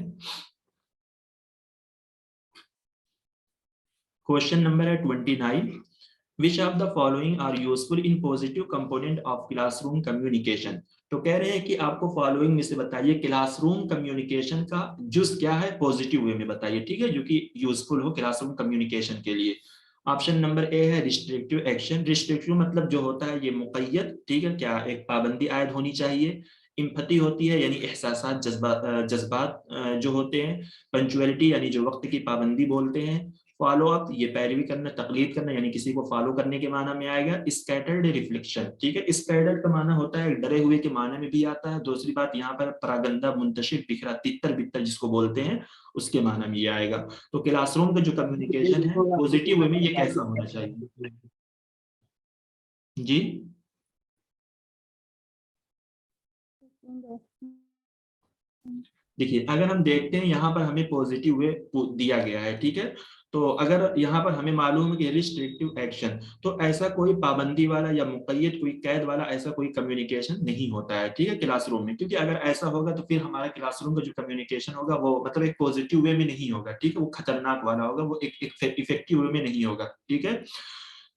क्वेश्चन नंबर है 29। Which of the following are useful in positive component of classroom communication. तो कह रहे हैं कि आपको फॉलोइंग में से बताइए क्लासरूम कम्युनिकेशन का यूज क्या है, पॉजिटिव वे में बताइए, ठीक है, जो कि यूजफुल हो क्लासरूम कम्युनिकेशन के लिए। ऑप्शन नंबर ए है रिस्ट्रिक्टिव एक्शन। रिस्ट्रिक्टिव मतलब जो होता है ये मुकय्यद, ठीक है, क्या एक पाबंदी आयद होनी चाहिए। इम्पति होती है यानी एहसासात, जज्बात जो होते हैं। पंचुअलिटी यानी जो वक्त की पाबंदी बोलते हैं। फॉलो अप ये पैरवी करना, तकलीद करना, यानी किसी को फॉलो करने के माना में आएगा। स्कैटर्ड रिफ्लेक्शन, ठीक है, स्कैटर्ड का माना होता है डरे हुए के माने में भी आता है। दूसरी बात यहाँ पर परागंदा, मुंतशिर, बिखरा, तितर बितर जिसको बोलते हैं उसके माना में ये आएगा। तो क्लासरूम का जो कम्युनिकेशन है पॉजिटिव वे में ये कैसा होना चाहिए जी? देखिए अगर हम देखते हैं यहाँ पर हमें पॉजिटिव वे दिया गया है, ठीक है। तो अगर यहाँ पर हमें मालूम है कि रिस्ट्रिक्टिव एक्शन, तो ऐसा कोई पाबंदी वाला या मुकय्यद, कोई कैद वाला ऐसा कोई कम्युनिकेशन नहीं होता है, ठीक है, क्लासरूम में। क्योंकि अगर ऐसा होगा तो फिर हमारा क्लासरूम का जो कम्युनिकेशन होगा वो मतलब एक पॉजिटिव वे में नहीं होगा, ठीक है, वो खतरनाक वाला होगा, वो एक इफेक्टिव वे में नहीं होगा, ठीक है।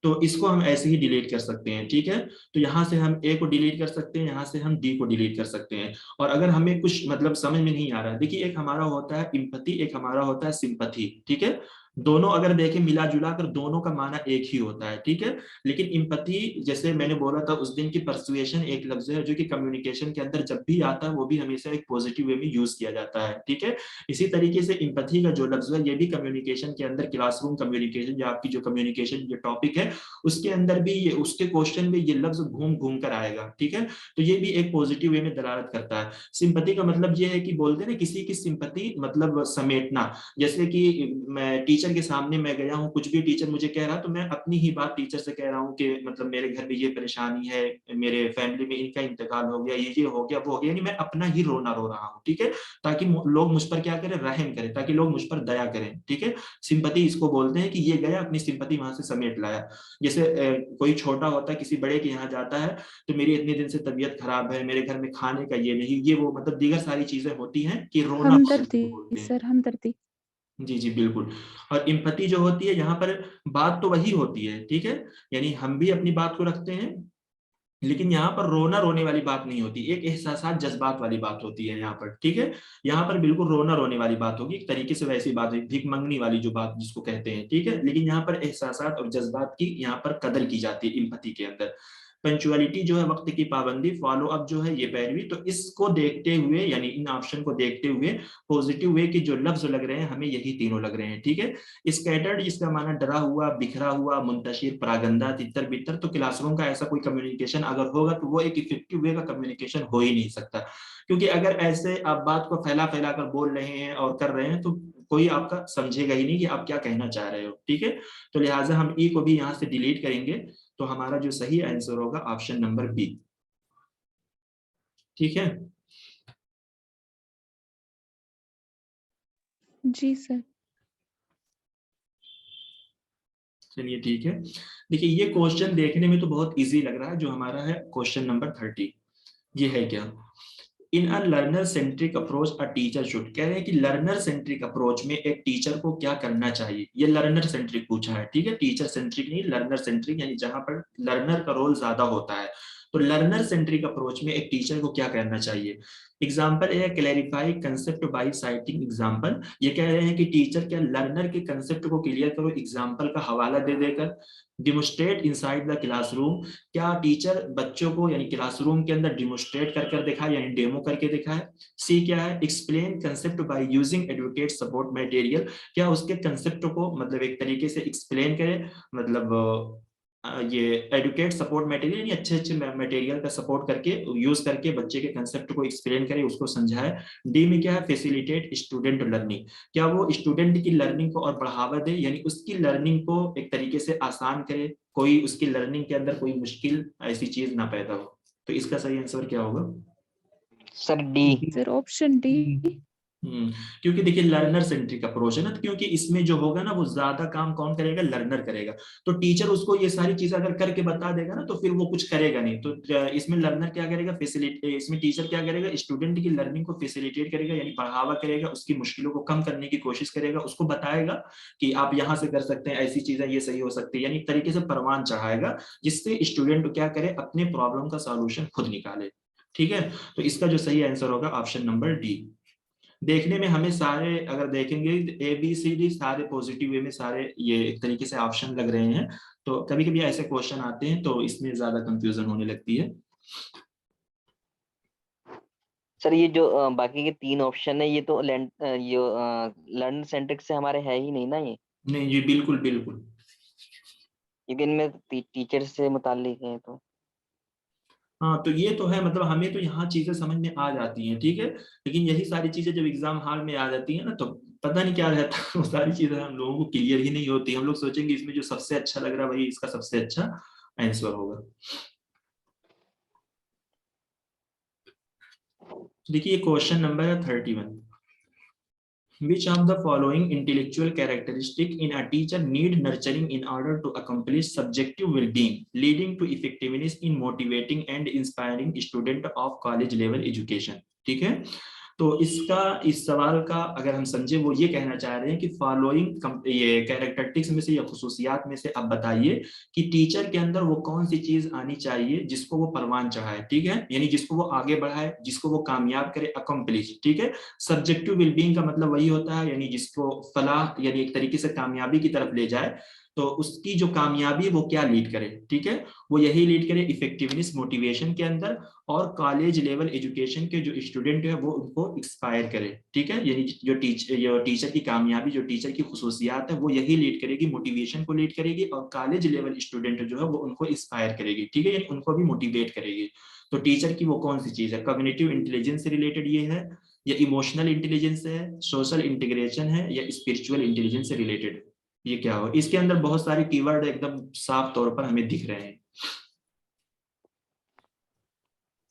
तो इसको हम ऐसे ही डिलीट कर सकते हैं, ठीक है। तो यहाँ से हम ए को डिलीट कर सकते हैं, यहाँ से हम डी को डिलीट कर सकते हैं। और अगर हमें कुछ मतलब समझ में नहीं आ रहा है, देखिए एक हमारा होता है इम्पति, एक हमारा होता है सिंपथी, ठीक है। दोनों अगर देखें मिला जुला कर दोनों का माना एक ही होता है, ठीक है। लेकिन इम्पति जैसे मैंने बोला था उस दिन की परसुएशन एक लफ्ज है जो कि कम्युनिकेशन के अंदर जब भी आता है वो भी हमेशा एक पॉजिटिव वे में यूज किया जाता है, ठीक है। इसी तरीके से इम्पथी का जो लफ्ज है ये भी कम्युनिकेशन के अंदर, क्लासरूम कम्युनिकेशन जो आपकी जो कम्युनिकेशन जो टॉपिक है उसके अंदर भी ये, उसके क्वेश्चन में ये लफ्ज घूम घूम कर आएगा, ठीक है। तो ये भी एक पॉजिटिव वे में दलालत करता है। सिंपैथी का मतलब ये है कि बोलते हैं ना किसी की सिंपैथी मतलब समेटना। जैसे कि मैं टीचर के सामने मैं गया हूँ, कुछ भी टीचर मुझे कह रहा तो मैं अपनी ही बात टीचर से कह रहा हूँ कि मतलब मेरे घर में ये परेशानी है, मेरे फैमिली में इनका इंतकाल हो गया, ये हो गया, वो हो गया, यानी मैं अपना ही रोना रो रहा हूँ, ठीक है। ताकि लोग मुझ पर क्या करें, रहम करें, ताकि लोग मुझ पर दया करें, ठीक है। सिंपैथी इसको बोलते हैं कि ये गया अपनी सिंपैथी वहां से समेट लाया। जैसे कोई छोटा होता है किसी बड़े के यहाँ जाता है तो मेरी इतने दिन से तबीयत खराब है, मेरे घर में खाने का ये नहीं, ये वो मतलब दीगर सारी चीजें होती हैं कि रोना हमदर्दी बोलते हैं। सर, हमदर्दी। जी जी बिल्कुल। और इम्पति जो होती है यहाँ पर बात तो वही होती है, ठीक है, यानी हम भी अपनी बात को रखते हैं, लेकिन यहाँ पर रोना रोने वाली बात नहीं होती, एक एहसासात जज्बात वाली बात होती है यहाँ पर, ठीक है। यहाँ पर बिल्कुल रोना रोने वाली बात होगी, एक तरीके से वैसी बात है भीख मंगनी वाली जो बात जिसको कहते हैं, ठीक है। लेकिन यहाँ पर एहसासात और जज्बात की यहाँ पर कदर की जाती है इम्पति के अंदर। पंचुअलिटी जो है वक्त की पाबंदी, फॉलो अप जो है ये पैरवी। तो इसको देखते हुए यानी इन ऑप्शन को देखते हुए पॉजिटिव वे के जो लफ्ज लग रहे हैं हमें यही तीनों लग रहे हैं, ठीक है। स्कैटर्ड जिसका माना डरा हुआ, बिखरा हुआ, मुंतशिर, परागंदा, तितर बितर, तो क्लासरूम का ऐसा कोई कम्युनिकेशन अगर होगा तो वो एक इफेक्टिव वे का कम्युनिकेशन हो ही नहीं सकता। क्योंकि अगर ऐसे आप बात को फैला फैला कर बोल रहे हैं और कर रहे हैं तो कोई आपका समझेगा ही नहीं कि आप क्या कहना चाह रहे हो, ठीक है। तो लिहाजा हम ई को भी यहाँ से डिलीट करेंगे। तो हमारा जो सही आंसर होगा ऑप्शन नंबर बी, ठीक है। जी सर। चलिए ठीक है। देखिए ये क्वेश्चन देखने में तो बहुत इजी लग रहा है, जो हमारा है क्वेश्चन नंबर 30। ये है क्या, in a learner centric approach a teacher should, कह रहे हैं कि लर्नर सेंट्रिक अप्रोच में एक टीचर को क्या करना चाहिए। ये लर्नर सेंट्रिक पूछा है, ठीक है, टीचर सेंट्रिक नहीं, लर्नर सेंट्रिक, यानी जहां पर लर्नर का रोल ज्यादा होता है। तो लर्नर सेंट्रिक अप्रोच में एक टीचर को क्या करना चाहिए। एग्जाम्पल है clarify concept by citing example. ये कह रहे हैं कि टीचर क्या लर्नर के कंसेप्ट को क्लियर करो एग्जाम्पल का हवाला दे देकर। डिमोस्ट्रेट इनसाइड द क्लासरूम, क्या टीचर बच्चों को यानी क्लासरूम के अंदर डिमोस्ट्रेट कर कर दिखाए यानी डेमो करके दिखाए। सी क्या है, explain concept by using advocate support material, क्या उसके कंसेप्ट को मतलब एक तरीके से एक्सप्लेन करे, मतलब ये एडुकेट सपोर्ट मटेरियल यानी अच्छे अच्छे मटेरियल का सपोर्ट करके यूज करके बच्चे के कंसेप्ट को एक्सप्लेन करे, उसको समझाए। डी में क्या है, फैसिलिटेट स्टूडेंट लर्निंग, क्या वो स्टूडेंट की लर्निंग को और बढ़ावा दे यानी उसकी लर्निंग को एक तरीके से आसान करे, कोई उसकी लर्निंग के अंदर कोई मुश्किल ऐसी चीज ना पैदा हो। तो इसका सही आंसर क्या होगा sir D. Sir option D. क्योंकि देखिए लर्नर सेंट्रिक अप्रोच है ना, क्योंकि इसमें जो होगा ना वो ज्यादा काम कौन करेगा, लर्नर करेगा। तो टीचर उसको ये सारी चीजें अगर करके बता देगा ना तो फिर वो कुछ करेगा नहीं। तो इसमें लर्नर क्या करेगा, फैसिलिटेट, इसमें टीचर क्या करेगा, स्टूडेंट की लर्निंग को फैसिलिटेट करेगा यानी बढ़ावा करेगा, उसकी मुश्किलों को कम करने की कोशिश करेगा, उसको बताएगा कि आप यहाँ से कर सकते हैं, ऐसी चीजें ये सही हो सकती है, यानी एक तरीके से परवान चढ़ाएगा जिससे स्टूडेंट क्या करे, अपने प्रॉब्लम का सॉल्यूशन खुद निकाले। ठीक है, तो इसका जो सही आंसर होगा ऑप्शन नंबर डी। देखने में हमें सारे अगर देखेंगे ए बी सी डी सारे पॉजिटिव वे में सारे ये एक तरीके से ऑप्शन लग रहे हैं, तो कभी कभी ऐसे क्वेश्चन आते हैं तो इसमें ज्यादा कंफ्यूजन होने लगती है। सर ये जो बाकी के 3 ऑप्शन है ये तो लर्न सेंट्रिक से हमारे है ही नहीं ना ये, नहीं जी बिल्कुल बिल्कुल। क्योंकि इनमें टीचर से मुताल्लिक है तो। हाँ तो ये तो है, मतलब हमें तो यहाँ चीजें समझ में आ जाती हैं, ठीक है, लेकिन यही सारी चीजें जब एग्जाम हॉल में आ जाती है ना तो पता नहीं क्या रहता है, वो सारी चीजें हम लोगों को क्लियर ही नहीं होती। हम लोग सोचेंगे इसमें जो सबसे अच्छा लग रहा है वही इसका सबसे अच्छा आंसर होगा। देखिए क्वेश्चन नंबर है 31। Which of the following intellectual characteristic in a teacher need nurturing in order to accomplish subjective well-being, leading to effectiveness in motivating and inspiring student of college level education? ठीक है, तो इसका इस सवाल का अगर हम समझे वो ये कहना चाह रहे हैं कि फॉलोइंग ये कैरेक्टरिस्टिक्स में से या खुसूसियात में से आप बताइए कि टीचर के अंदर वो कौन सी चीज आनी चाहिए जिसको वो परवान चढ़ाए, ठीक है, यानी जिसको वो आगे बढ़ाए, जिसको वो कामयाब करे, अकम्प्लिश, ठीक है। सब्जेक्टिव वेलबींग का मतलब वही होता है यानी जिसको फलाह यानी एक तरीके से कामयाबी की तरफ ले जाए, तो उसकी जो कामयाबी वो क्या लीड करे, ठीक है, वो यही लीड करे इफेक्टिवनेस मोटिवेशन के अंदर, और कॉलेज लेवल एजुकेशन के जो स्टूडेंट है वो उनको इंस्पायर करे, ठीक है, यानी जो टीचर की कामयाबी, जो टीचर की खुसूसियात है वो यही लीड करेगी, मोटिवेशन को लीड करेगी, और कॉलेज लेवल स्टूडेंट जो है वो उनको इंस्पायर करेगी, ठीक है, यानी उनको भी मोटिवेट करेगी। तो टीचर की वो कौन सी चीज है, कॉग्निटिव इंटेलिजेंस से रिलेटेड ये है, या इमोशनल इंटेलिजेंस है, सोशल इंटीग्रेशन है, या स्पिरिचुअल इंटेलिजेंस से रिलेटेड, ये क्या हो। इसके अंदर बहुत सारे कीवर्ड एकदम साफ तौर पर हमें दिख रहे हैं।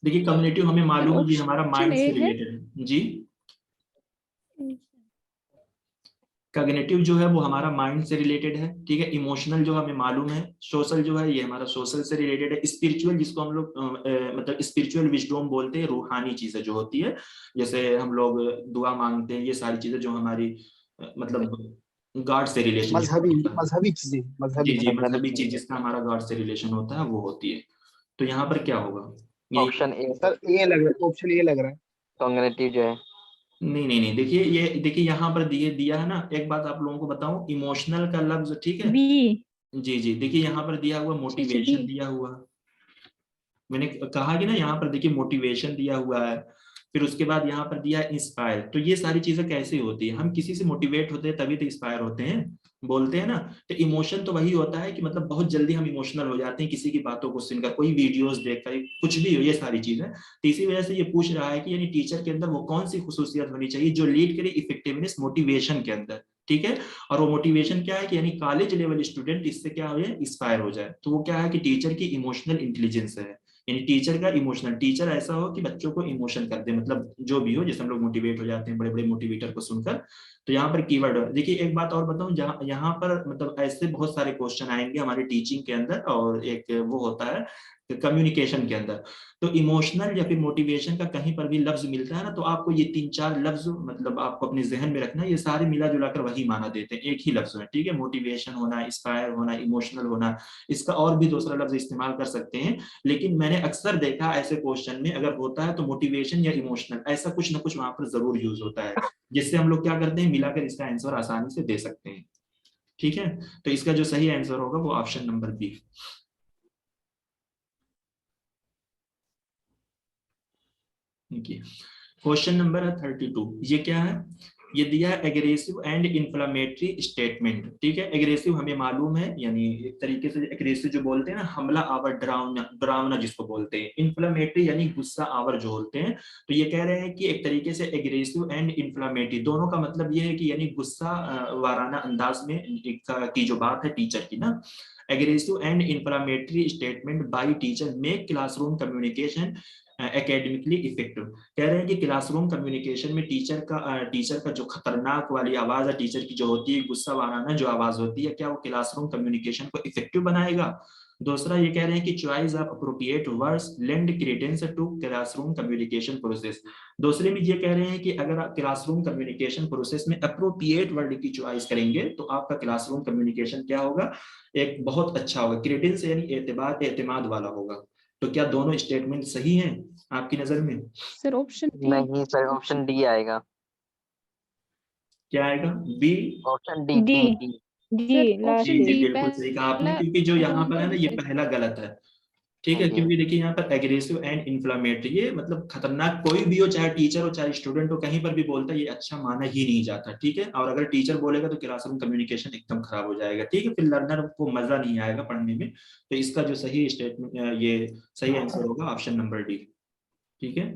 देखिए कम्युनिटी हमें मालूम है, ये हमारा माइंड से रिलेटेड है जी। कॉग्निटिव जो है वो हमारा माइंड से रिलेटेड है, ठीक है। इमोशनल जो हमें मालूम है, सोशल जो है ये हमारा सोशल से रिलेटेड है, स्पिरिचुअल जिसको हम लोग मतलब स्पिरिचुअल विजडम बोलते हैं, रूहानी चीजें जो होती है, जैसे हम लोग दुआ मांगते हैं, ये सारी चीजें जो हमारी मतलब गॉड से रिलेशन मजहबी चीजें, जी जी मजहबी मजहबी चीज जिसका हमारा गॉड से रिलेशन होता है वो होती है। तो यहाँ पर क्या होगा, ये ऑप्शन ए सर ये लग रहा है, ऑप्शन ये लग रहा है। कॉग्निटिव जो है। नहीं देखिए ये देखिए यहाँ पर दिया है ना, एक बात आप लोगों को बताऊं, इमोशनल का लफ्ज, ठीक है, बी। जी देखिए यहाँ पर दिया हुआ मोटिवेशन दिया हुआ, मैंने कहा कि ना यहाँ पर देखिए मोटिवेशन दिया हुआ है, फिर उसके बाद यहाँ पर दिया इंस्पायर। तो ये सारी चीजें कैसे होती है, हम किसी से मोटिवेट होते हैं तभी तो इंस्पायर होते हैं, बोलते हैं ना। तो इमोशन तो वही होता है कि मतलब बहुत जल्दी हम इमोशनल हो जाते हैं किसी की बातों को सुनकर, कोई वीडियोस देखकर, कुछ भी हो, ये सारी चीजें। तो इसी वजह से ये पूछ रहा है कि यानी टीचर के अंदर वो कौन सी खुसूसियत होनी चाहिए जो लीड करे इफेक्टिवनेस मोटिवेशन के अंदर, ठीक है। और वो मोटिवेशन क्या है कि यानी कॉलेज लेवल स्टूडेंट इससे क्या हो जाए, इंस्पायर हो जाए। तो वो क्या है कि टीचर की इमोशनल इंटेलिजेंस है, यानी टीचर का इमोशनल, टीचर ऐसा हो कि बच्चों को इमोशन कर दे, मतलब जो भी हो, जैसे हम लोग मोटिवेट हो जाते हैं बड़े बड़े मोटिवेटर को सुनकर। तो यहाँ पर कीवर्ड देखिए, एक बात और बताऊं, जहाँ यहाँ पर मतलब ऐसे बहुत सारे क्वेश्चन आएंगे हमारी टीचिंग के अंदर, और एक वो होता है कम्युनिकेशन के अंदर। तो इमोशनल या फिर मोटिवेशन का कहीं पर भी लफ्ज मिलता है ना, तो आपको ये 3-4 लफ्ज मतलब आपको अपने जहन में रखना है, ये सारे मिला जुला कर वही माना देते हैं, एक ही लफ्ज है, ठीक है। मोटिवेशन होना, इंस्पायर होना, इमोशनल होना, इसका और भी दूसरा लफ्ज इस्तेमाल कर सकते हैं, लेकिन मैंने अक्सर देखा ऐसे क्वेश्चन में अगर होता है तो मोटिवेशन या इमोशनल ऐसा कुछ ना कुछ वहां पर जरूर यूज होता है, जिससे हम लोग क्या करते हैं, मिलाकर इसका आंसर आसानी से दे सकते हैं, ठीक है। तो इसका जो सही आंसर होगा वो option number B. Question number 32, ये क्या है, ये दिया है एग्रेसिव एंड इन्फ्लामेटरी स्टेटमेंट, ठीक है। एग्रेसिव हमें मालूम है, यानी एक तरीके से एग्रेसिव जो बोलते हैं ना, हमला आवर, डरावना, डरावना जिसको बोलते हैं। इन्फ्लामेटरी यानी गुस्सा आवर जो होते हैं। तो ये कह रहे हैं कि एक तरीके से एग्रेसिव एंड इन्फ्लामेटरी दोनों का मतलब ये है कि यानी गुस्सा वाराना अंदाज में की जो बात है टीचर की ना, aggressive and inflammatory statement by teacher make classroom communication academically effective. कह रहे हैं कि क्लासरूम कम्युनिकेशन में टीचर का जो खतरनाक वाली आवाज है टीचर की जो होती है, गुस्सा वाराना जो आवाज होती है, क्या वो क्लासरूम कम्युनिकेशन को इफेक्टिव बनाएगा। दूसरा ये कह रहे हैं कि choice of appropriate words lend credence to classroom communication process. दूसरे में ये कह रहे हैं कि अगर आप क्लासरूम कम्युनिकेशन प्रोसेस में अप्रोप्रिएट वर्ड की चॉइस करेंगे तो आपका क्लासरूम कम्युनिकेशन क्या होगा, एक बहुत अच्छा होगा, क्रेडेंस यानी एतमाद वाला होगा। तो क्या दोनों स्टेटमेंट सही हैं आपकी नजर में? सर ऑप्शन नहीं सर, ऑप्शन डी आएगा। क्या आएगा? B? Option D D D. जी लास्ट जी जी डी। बिल्कुल सही कहा आपने, क्योंकि जो यहाँ पर है ना, ये पहला गलत है, ठीक है। जी। क्योंकि देखिए यहाँ पर एग्रेसिव एंड इन्फ्लामेटरी, ये मतलब खतरनाक, कोई भी हो, चाहे टीचर हो चाहे स्टूडेंट हो, कहीं पर भी बोलता है ये अच्छा माना ही नहीं जाता, ठीक है। और अगर टीचर बोलेगा तो क्लासरूम कम्युनिकेशन एकदम खराब हो जाएगा, ठीक है, फिर लर्नर को मजा नहीं आएगा पढ़ने में। तो इसका जो सही स्टेटमेंट, ये सही आंसर होगा ऑप्शन नंबर डी, ठीक है।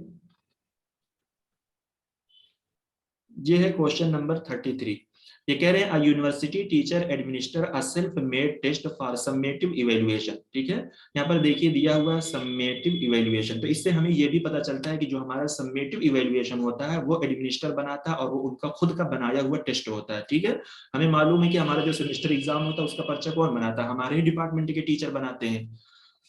ये है क्वेश्चन नंबर 33। ये कह रहे हैं university teacher administer a self made test for summative evaluation, ठीक है। यहाँ पर देखिए दिया हुआ समेटिव इवैल्यूएशन, तो इससे हमें ये भी पता चलता है कि जो हमारा समेटिव इवैल्यूएशन होता है वो एडमिनिस्टर बनाता है, और वो उनका खुद का बनाया हुआ टेस्ट होता है, ठीक है। हमें मालूम है कि हमारा जो सेमेस्टर एग्जाम होता है उसका पर्चा कौन बनाता है, हमारे ही डिपार्टमेंट के टीचर बनाते हैं।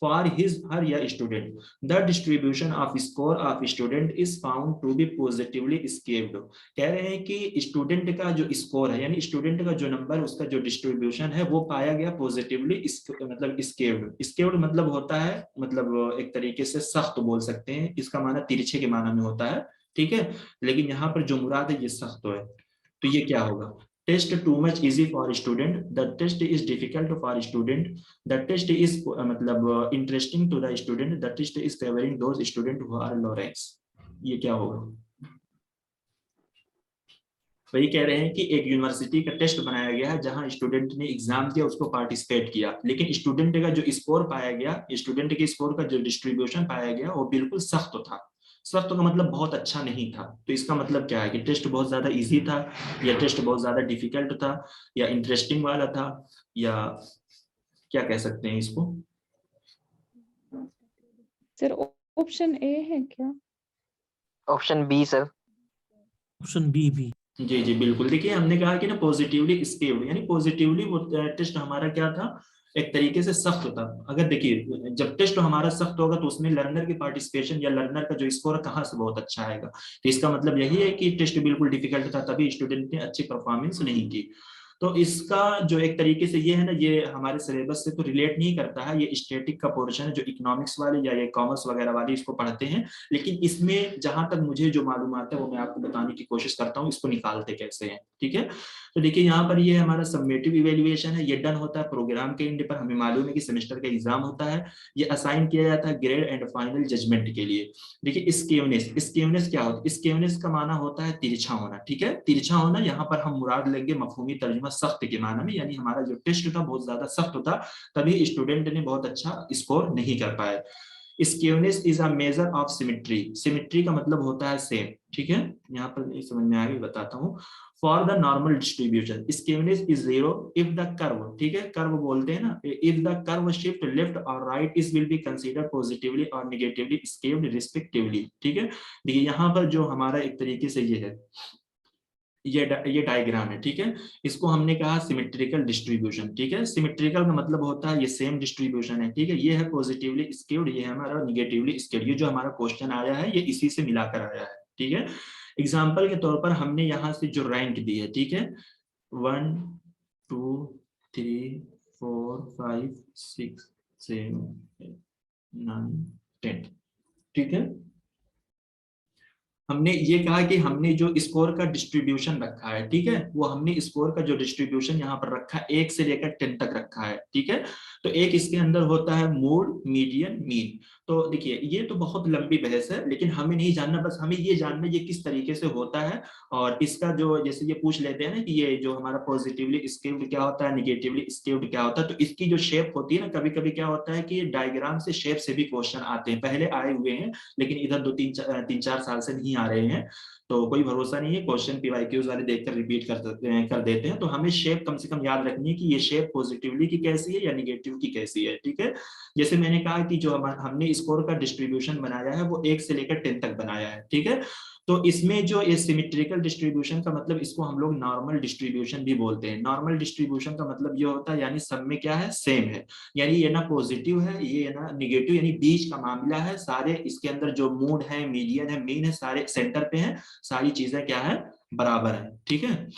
For his her या student, the distribution of score of student is found to be positively skewed। कह रहे हैं कि स्टूडेंट का जो स्कोर है, यानी स्टूडेंट का जो नंबर, उसका जो डिस्ट्रीब्यूशन है वो पाया गया पॉजिटिवली, मतलब स्केव्ड। स्केव्ड मतलब होता है, मतलब एक तरीके से सख्त बोल सकते हैं, इसका माना तिरछे के माना में होता है, ठीक है। लेकिन यहाँ पर जो मुराद है ये सख्त है। तो ये क्या होगा, test too much easy for student, the test is difficult for student, the test is मतलब interesting to the student, the test is favouring those student who are low ranks. ये क्या होगा? वही कह रहे हैं कि एक यूनिवर्सिटी का टेस्ट बनाया गया है जहां स्टूडेंट ने एग्जाम दिया, उसको पार्टिसिपेट किया, लेकिन स्टूडेंट का जो स्कोर पाया गया, स्टूडेंट के स्कोर का जो डिस्ट्रीब्यूशन पाया गया वो बिल्कुल सख्त था। सख्त का मतलब बहुत अच्छा नहीं था। तो इसका मतलब क्या है कि टेस्ट बहुत ज्यादा इजी था, या टेस्ट बहुत ज्यादा डिफिकल्ट था, या इंटरेस्टिंग वाला था, या क्या कह सकते हैं इसको? सर ऑप्शन ए है क्या? Option B sir. Option B भी। जी जी बिल्कुल। देखिए हमने कहा कि ना पॉजिटिवली स्केव्ड, यानी पॉजिटिवली वो टेस्ट हमारा क्या था, एक तरीके से सख्त था। अगर देखिए जब टेस्ट हमारा सख्त होगा तो उसमें लर्नर की पार्टिसिपेशन या लर्नर का जो स्कोर है कहाँ से बहुत अच्छा आएगा। तो इसका मतलब यही है कि टेस्ट बिल्कुल डिफिकल्ट था, तभी स्टूडेंट ने अच्छी परफॉर्मेंस नहीं की। तो इसका जो एक तरीके से ये है ना, ये हमारे सिलेबस से तो रिलेट नहीं करता है, ये स्टैटिक का पोर्शन है जो इकोनॉमिक्स वाले या ये कॉमर्स वगैरह वाले इसको पढ़ते हैं। लेकिन इसमें जहां तक मुझे जो मालूमात है वो मैं आपको बताने की कोशिश करता हूँ, इसको निकालते कैसे हैं, ठीक है। तो देखिए यहाँ पर ये हमारा समेटिव इवैल्यूएशन है, ये डन होता है प्रोग्राम के एंड पर। हमें मालूम है कि सेमेस्टर का एग्जाम होता है, ये असाइन किया जाता है ग्रेड एंड फाइनल जजमेंट के लिए। देखिए स्केवनेस क्या होता है, स्केवनेस का माना होता है तिरछा होना, ठीक है। तिरछा होना यहाँ पर हम मुराद लेंगे मफहूमी तर्जुमा सख्त के माना में, यानी हमारा जो टेस्ट था बहुत ज्यादा सख्त था, तभी स्टूडेंट ने बहुत अच्छा स्कोर नहीं कर पाए। Skewness is a measure of symmetry, symmetry का मतलब होता है सेम, ठीक है। यहाँ पर नहीं समझ में आएगा, बताता हूँ। For the normal distribution skewness is 0 if the curve, ठीक है, कर्व बोलते हैं ना, if the curve shift left और right is will be consider positively और नेगेटिवली स्केव्ड रिस्पेक्टिवली, ठीक है। देखिए यहाँ पर जो हमारा एक तरीके से ये है, ये डायग्राम है, ठीक है, इसको हमने कहा सिमेट्रिकल डिस्ट्रीब्यूशन, ठीक है। सिमेट्रिकल का मतलब होता है ये सेम डिस्ट्रीब्यूशन है, ठीक है, ये है पॉजिटिवली स्केव्ड, ये है हमारा नेगेटिवली स्केव्ड। ये जो हमारा क्वेश्चन आया है ये इसी से मिलाकर आया है, ठीक है। एग्जाम्पल के तौर पर हमने यहाँ से जो रैंक दी है, ठीक है, 1 2 3 4 5 6 7 8 9 10, ठीक है। हमने ये कहा कि हमने जो स्कोर का डिस्ट्रीब्यूशन रखा है, ठीक है, वो हमने स्कोर का जो डिस्ट्रीब्यूशन यहाँ पर रखा है 1 से लेकर 10 तक रखा है, ठीक है। तो एक इसके अंदर होता है मोड, मीडियन, मीन। तो देखिए ये तो बहुत लंबी बहस है, लेकिन हमें नहीं जानना, बस हमें ये जानना ये किस तरीके से होता है। और इसका जो जैसे ये पूछ लेते हैं ना कि ये जो हमारा पॉजिटिवली स्केव्ड क्या होता है, निगेटिवली स्केव्ड क्या होता है, तो इसकी जो शेप होती है ना, कभी कभी क्या होता है कि डायग्राम से शेप से भी क्वेश्चन आते हैं, पहले आए हुए हैं लेकिन इधर 2-3-4 साल से नहीं आ रहे हैं, तो कोई भरोसा नहीं है, क्वेश्चन पीवाईक्यूज वाले देखकर रिपीट कर देते हैं। तो हमें शेप कम से कम याद रखनी है कि ये शेप पॉजिटिवली की कैसी है या निगेटिव की कैसी है, ठीक है। जैसे मैंने कहा कि जो हमने स्कोर का डिस्ट्रीब्यूशन बनाया है वो 1 से लेकर 10 तक बनाया है, ठीक है। तो इसमें जो ये सिमेट्रिकल डिस्ट्रीब्यूशन का मतलब इसको हम लोग नॉर्मल डिस्ट्रीब्यूशन भी बोलते हैं। नॉर्मल डिस्ट्रीब्यूशन का मतलब ये होता है यानी सब में क्या है, सेम है, यानी ये ना पॉजिटिव है ये ना निगेटिव, यानी बीच का मामला है, सारे इसके अंदर जो मूड है, मीडियन है, मीन है, सारे सेंटर पे हैं, सारी चीजें क्या है, बराबर है, ठीक है।